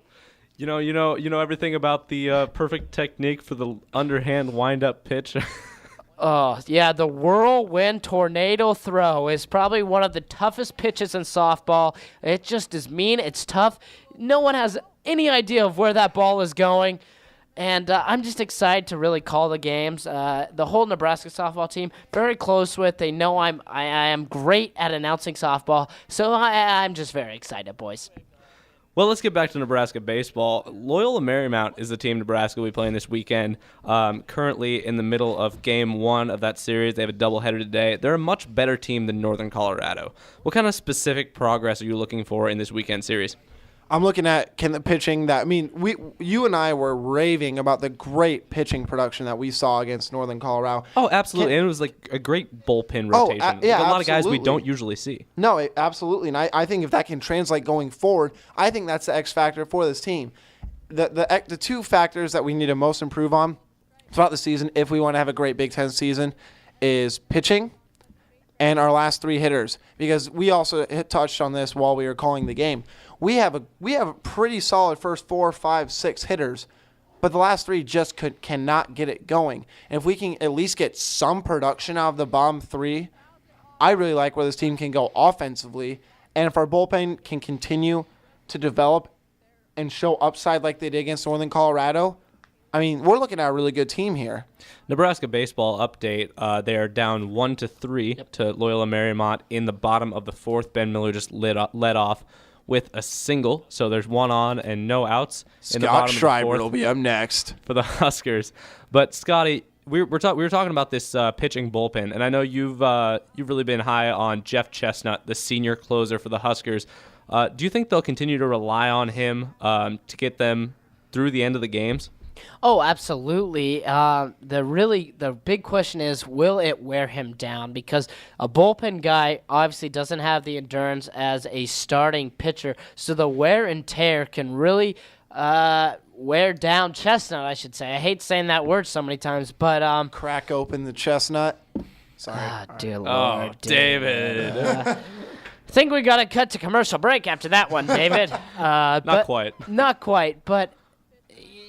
You know everything about the perfect technique for the underhand wind-up pitch. Oh, yeah, the whirlwind tornado throw is probably one of the toughest pitches in softball. It just is mean. It's tough. No one has any idea of where that ball is going. And I'm just excited to really call the games. The whole Nebraska softball team, very close with. They know I am great at announcing softball. So I'm just very excited, boys. Well, let's get back to Nebraska baseball. Loyola Marymount is the team Nebraska will be playing this weekend. Currently in the middle of Game 1 of that series. They have a doubleheader today. They're a much better team than Northern Colorado. What kind of specific progress are you looking for in this weekend series? I'm looking at the pitching you and I were raving about the great pitching production that we saw against Northern Colorado. Oh, absolutely. And it was like a great bullpen rotation. Yeah, a lot of guys we don't usually see. No, absolutely. And I think if that can translate going forward, I think that's the X factor for this team. The 2 factors that we need to most improve on throughout the season if we want to have a great Big Ten season is pitching and our last 3 hitters, because we also touched on this while we were calling the game. We have a pretty solid first 4, 5, 6 hitters, but the last 3 just cannot get it going. And if we can at least get some production out of the bottom 3, I really like where this team can go offensively And if our bullpen can continue to develop and show upside like they did against Northern Colorado, I mean, we're looking at a really good team here. Nebraska baseball update. They are down 1-3 to Loyola Marymount in the bottom of the fourth. Ben Miller just led off with a single, so there's one on and no outs. In the bottom Scott Schreiber of the fourth will be up next for the Huskers. But Scotty, we were talking about this pitching bullpen, and I know you've really been high on Jeff Chestnut, the senior closer for the Huskers. Do you think they'll continue to rely on him to get them through the end of the games? Oh, absolutely. The big question is, will it wear him down? Because a bullpen guy obviously doesn't have the endurance as a starting pitcher, so the wear and tear can really wear down Chestnut, I should say. I hate saying that word so many times, but crack open the chestnut. Sorry. Dear Lord. Oh, David. I think we got to cut to commercial break after that one, David. Not quite, but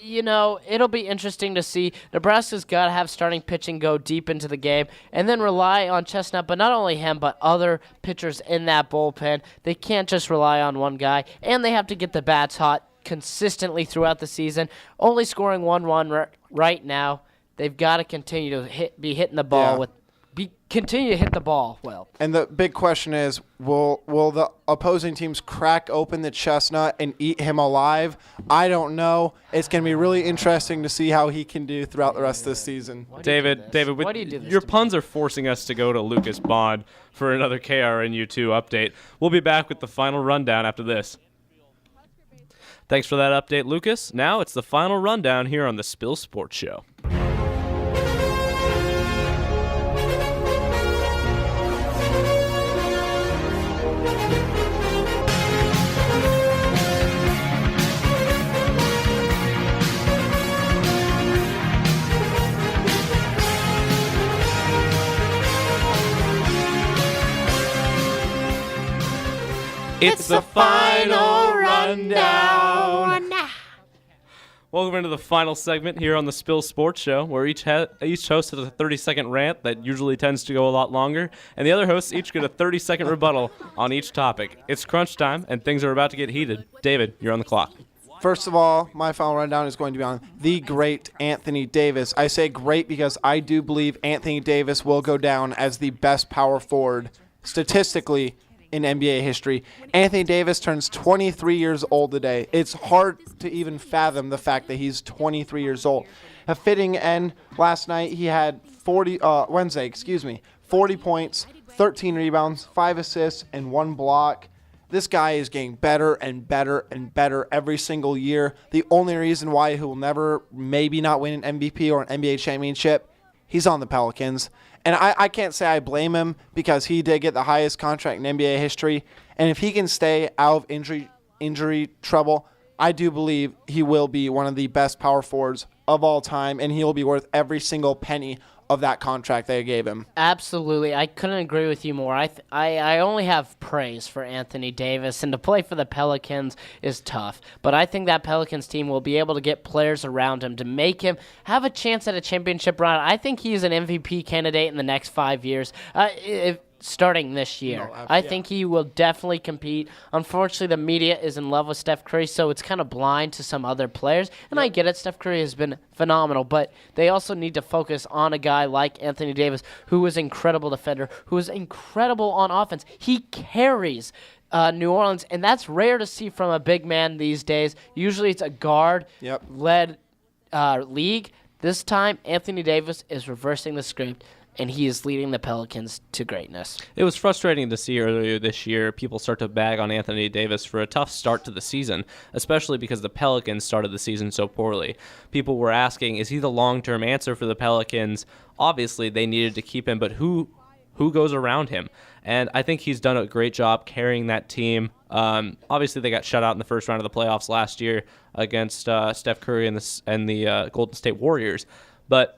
you know, it'll be interesting to see. Nebraska's got to have starting pitching go deep into the game and then rely on Chestnut, but not only him, but other pitchers in that bullpen. They can't just rely on one guy, and they have to get the bats hot consistently throughout the season. Only scoring 1-1 right now. They've got to continue to be hitting the ball continue to hit the ball well. And the big question is, will the opposing teams crack open the Chestnut and eat him alive? I don't know. It's going to be really interesting to see how he can do throughout the rest of the season. David, why do you do this your puns are forcing us to go to Lucas Bond for another KRNU2 update. We'll be back with the final rundown after this. Thanks for that update, Lucas. Now it's the final rundown here on the Spill Sports Show. It's the final rundown. Welcome into the final segment here on the Spill Sports Show, where each host has a 30-second rant that usually tends to go a lot longer, and the other hosts each get a 30-second rebuttal on each topic. It's crunch time, and things are about to get heated. David, you're on the clock. First of all, my final rundown is going to be on the great Anthony Davis. I say great because I do believe Anthony Davis will go down as the best power forward statistically in NBA history. Anthony Davis turns 23 years old today. It's hard to even fathom the fact that he's 23 years old. A fitting end last night, he had 40 points, 13 rebounds, 5 assists, and 1 block. This guy is getting better and better and better every single year. The only reason why he will never maybe not win an MVP or an NBA championship, he's on the Pelicans. And I can't say I blame him because he did get the highest contract in NBA history. And if he can stay out of injury trouble, I do believe he will be one of the best power forwards of all time, and he'll be worth every single penny of that contract they gave him. Absolutely. I couldn't agree with you more. I only have praise for Anthony Davis, and to play for the Pelicans is tough. But I think that Pelicans team will be able to get players around him to make him have a chance at a championship run. I think he's an MVP candidate in the next 5 years. Starting this year. I think he will definitely compete. Unfortunately, the media is in love with Steph Curry, so it's kind of blind to some other players. And I get it, Steph Curry has been phenomenal, but they also need to focus on a guy like Anthony Davis, who is an incredible defender, who is incredible on offense. He carries New Orleans, and that's rare to see from a big man these days. Usually it's a guard-led league. This time, Anthony Davis is reversing the script, and he is leading the Pelicans to greatness. It was frustrating to see earlier this year people start to bag on Anthony Davis for a tough start to the season, especially because the Pelicans started the season so poorly. People were asking, is he the long-term answer for the Pelicans? Obviously, they needed to keep him, but who goes around him? And I think he's done a great job carrying that team. Obviously, they got shut out in the first round of the playoffs last year against Steph Curry and the Golden State Warriors. But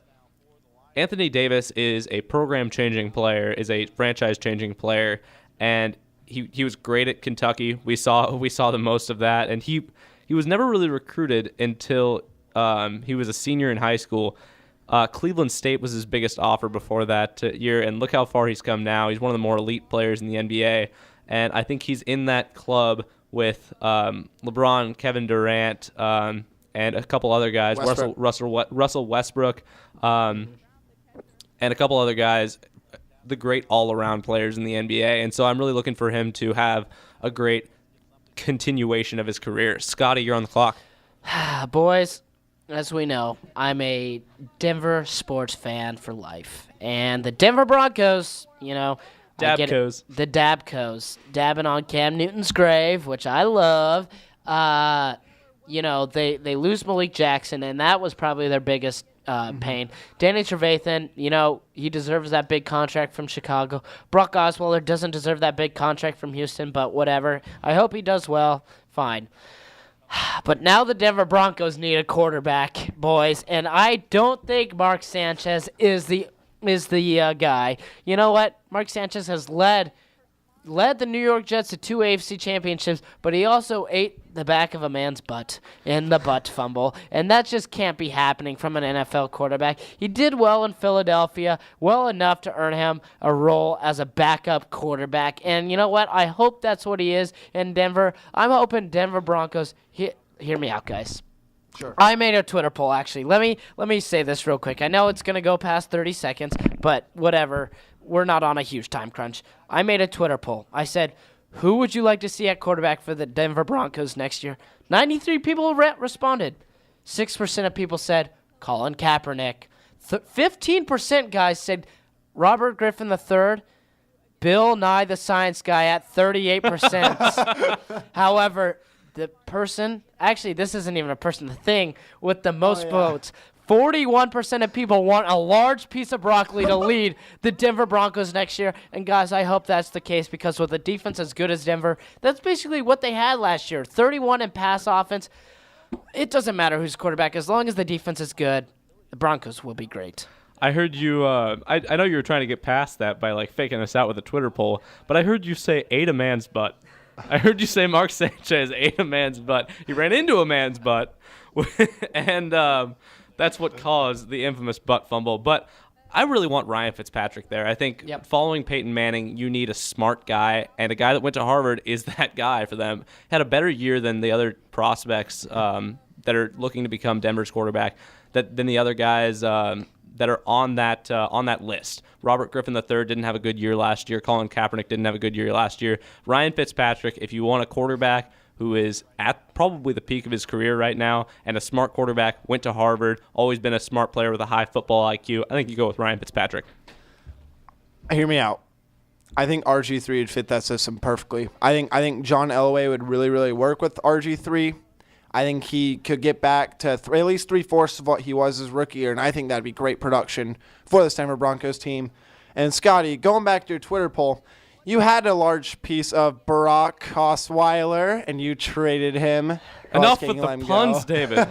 Anthony Davis is a program-changing player, is a franchise-changing player, and he was great at Kentucky. We saw the most of that, and he was never really recruited until he was a senior in high school. Cleveland State was his biggest offer before that year, and look how far he's come now. He's one of the more elite players in the NBA, and I think he's in that club with LeBron, Kevin Durant, and a couple other guys, Russell Westbrook, and a couple other guys, the great all-around players in the NBA. And so I'm really looking for him to have a great continuation of his career. Scotty, you're on the clock. Boys, as we know, I'm a Denver sports fan for life. And the Denver Broncos, Dabcos. The Dabcos. Dabbing on Cam Newton's grave, which I love. They lose Malik Jackson, and that was probably their biggest pain. Danny Trevathan, he deserves that big contract from Chicago. Brock Osweiler doesn't deserve that big contract from Houston, but whatever. I hope he does well. Fine. But now the Denver Broncos need a quarterback, boys, and I don't think Mark Sanchez is the guy. You know what? Mark Sanchez has led the New York Jets to 2 AFC championships, but he also ate the back of a man's butt in the butt fumble, and that just can't be happening from an NFL quarterback. He did well in Philadelphia, well enough to earn him a role as a backup quarterback, and you know what? I hope that's what he is in Denver. I'm hoping Denver Broncos, hear me out, guys. Sure. I made a Twitter poll, actually. Let me say this real quick. I know it's going to go past 30 seconds, but whatever. We're not on a huge time crunch. I made a Twitter poll. I said, who would you like to see at quarterback for the Denver Broncos next year? 93 people responded. 6% of people said Colin Kaepernick. 15%, guys, said Robert Griffin III. Bill Nye the Science Guy at 38%. However, the person, actually, this isn't even a person, the thing with the most votes, 41% of people want a large piece of broccoli to lead the Denver Broncos next year. And, guys, I hope that's the case because with a defense as good as Denver, that's basically what they had last year. 31 in pass offense. It doesn't matter who's quarterback. As long as the defense is good, the Broncos will be great. I heard you, I know you were trying to get past that by, faking us out with a Twitter poll, but I heard you say ate a man's butt. I heard you say Mark Sanchez ate a man's butt. He ran into a man's butt, and that's what caused the infamous butt fumble. But I really want Ryan Fitzpatrick there. I think following Peyton Manning, you need a smart guy, and a guy that went to Harvard is that guy for them. Had a better year than the other prospects that are looking to become Denver's quarterback, than the other guys that are on that list. Robert Griffin III didn't have a good year last year. Colin Kaepernick didn't have a good year last year. Ryan Fitzpatrick, if you want a quarterback who is at probably the peak of his career right now and a smart quarterback, went to Harvard, always been a smart player with a high football IQ, I think you go with Ryan Fitzpatrick. Hear me out. I think RG3 would fit that system perfectly. I think John Elway would really, really work with RG3. I think he could get back to at least 3/4 of what he was his rookie year, and I think that'd be great production for the Denver Broncos team. And Scotty, going back to your Twitter poll, you had a large piece of Brock Osweiler, and you traded him. Enough with the puns, David.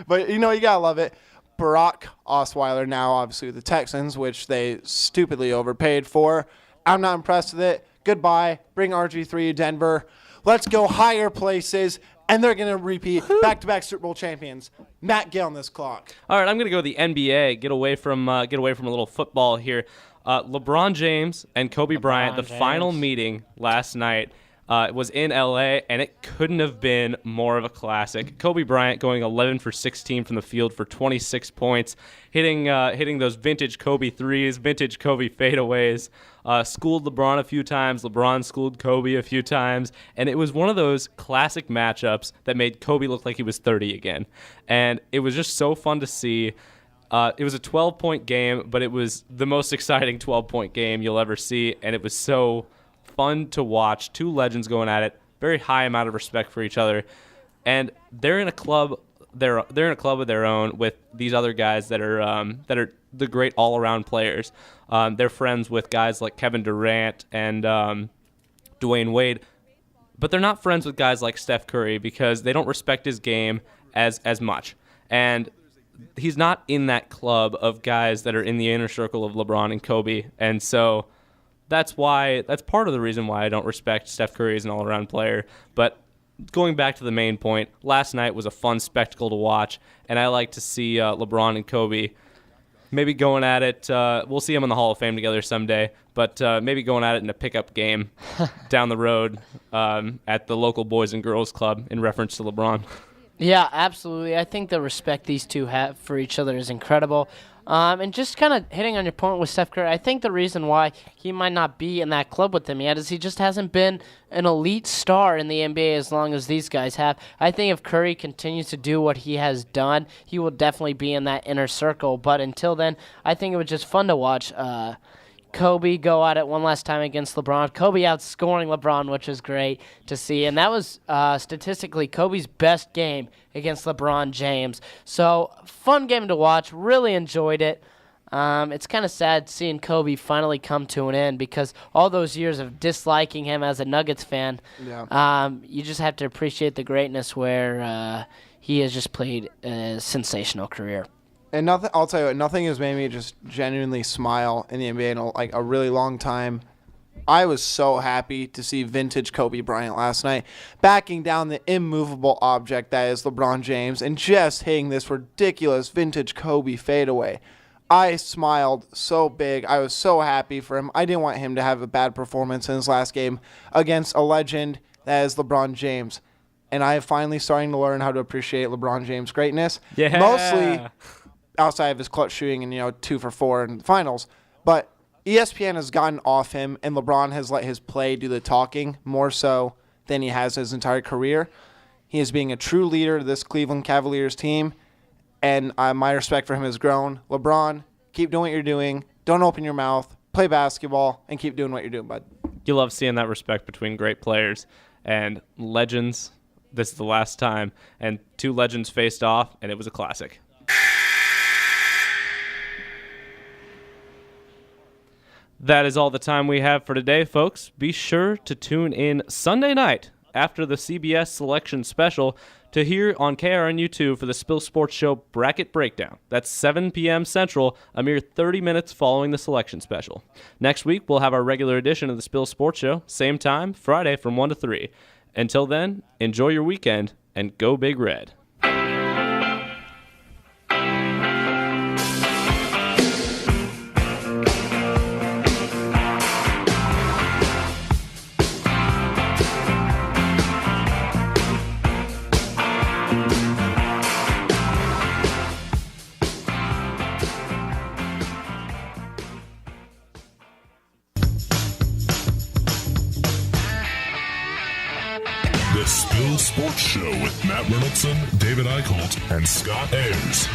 But, you gotta love it. Brock Osweiler now, obviously, with the Texans, which they stupidly overpaid for. I'm not impressed with it. Goodbye. Bring RG3 to Denver. Let's go higher places, and they're going to repeat back-to-back Super Bowl champions. Matt, get on this clock. All right, I'm going to go the NBA. Get away from a little football here. LeBron James and Kobe Bryant, the final meeting last night was in L.A., and it couldn't have been more of a classic. Kobe Bryant going 11 for 16 from the field for 26 points, hitting those vintage Kobe threes, vintage Kobe fadeaways, schooled LeBron a few times, LeBron schooled Kobe a few times, and it was one of those classic matchups that made Kobe look like he was 30 again. And it was just so fun to see. It was a 12-point game, but it was the most exciting 12-point game you'll ever see, and it was so fun to watch. Two legends going at it, very high amount of respect for each other, and they're in a club. They're in a club of their own with these other guys that are the great all-around players. They're friends with guys like Kevin Durant and Dwayne Wade, but they're not friends with guys like Steph Curry because they don't respect his game as much. And he's not in that club of guys that are in the inner circle of LeBron and Kobe, and so that's part of the reason why I don't respect Steph Curry as an all-around player. But going back to the main point, last night was a fun spectacle to watch, and I like to see LeBron and Kobe maybe going at it. We'll see them in the Hall of Fame together someday, but maybe going at it in a pickup game down the road at the local Boys and Girls Club in reference to LeBron. Yeah, absolutely. I think the respect these two have for each other is incredible. And just kind of hitting on your point with Steph Curry, I think the reason why he might not be in that club with them yet is he just hasn't been an elite star in the NBA as long as these guys have. I think if Curry continues to do what he has done, he will definitely be in that inner circle. But until then, I think it was just fun to watch Kobe go at it one last time against LeBron. Kobe outscoring LeBron, which was great to see. And that was statistically Kobe's best game against LeBron James. So, fun game to watch. Really enjoyed it. It's kind of sad seeing Kobe finally come to an end because all those years of disliking him as a Nuggets fan, you just have to appreciate the greatness where he has just played a sensational career. And I'll tell you what, nothing has made me just genuinely smile in the NBA in a really long time. I was so happy to see vintage Kobe Bryant last night, backing down the immovable object that is LeBron James and just hitting this ridiculous vintage Kobe fadeaway. I smiled so big. I was so happy for him. I didn't want him to have a bad performance in his last game against a legend that is LeBron James. And I am finally starting to learn how to appreciate LeBron James' greatness. Yeah. Mostly outside of his clutch shooting and 2 for 4 in the finals. But ESPN has gotten off him, and LeBron has let his play do the talking more so than he has his entire career. He is being a true leader of this Cleveland Cavaliers team, and my respect for him has grown. LeBron, keep doing what you're doing. Don't open your mouth. Play basketball, and keep doing what you're doing, bud. You love seeing that respect between great players and legends. This is the last time, and 2 legends faced off, and it was a classic. That is all the time we have for today, folks. Be sure to tune in Sunday night after the CBS Selection Special to hear on KRNU2 for the Spill Sports Show Bracket Breakdown. That's 7 p.m. Central, a mere 30 minutes following the Selection Special. Next week, we'll have our regular edition of the Spill Sports Show, same time, Friday from 1 to 3. Until then, enjoy your weekend and go Big Red. The Spill Sports Show with Matt Reynoldson, David Eickholt, and Scott Ayers.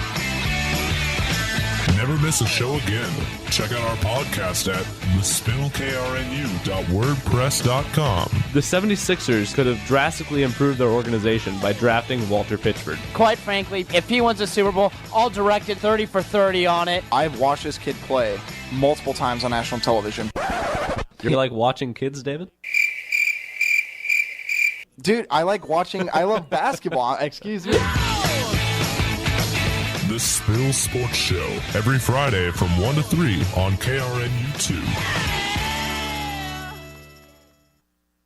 Never miss a show again. Check out our podcast at thespillkrnu.wordpress.com. The 76ers could have drastically improved their organization by drafting Walter Pitchford. Quite frankly, if he wins a Super Bowl, I'll direct it 30 for 30 on it. I've watched this kid play multiple times on national television. You like watching kids, David? Dude, I love basketball. Excuse me. The Spill Sports Show, every Friday from 1 to 3 on KRNU2.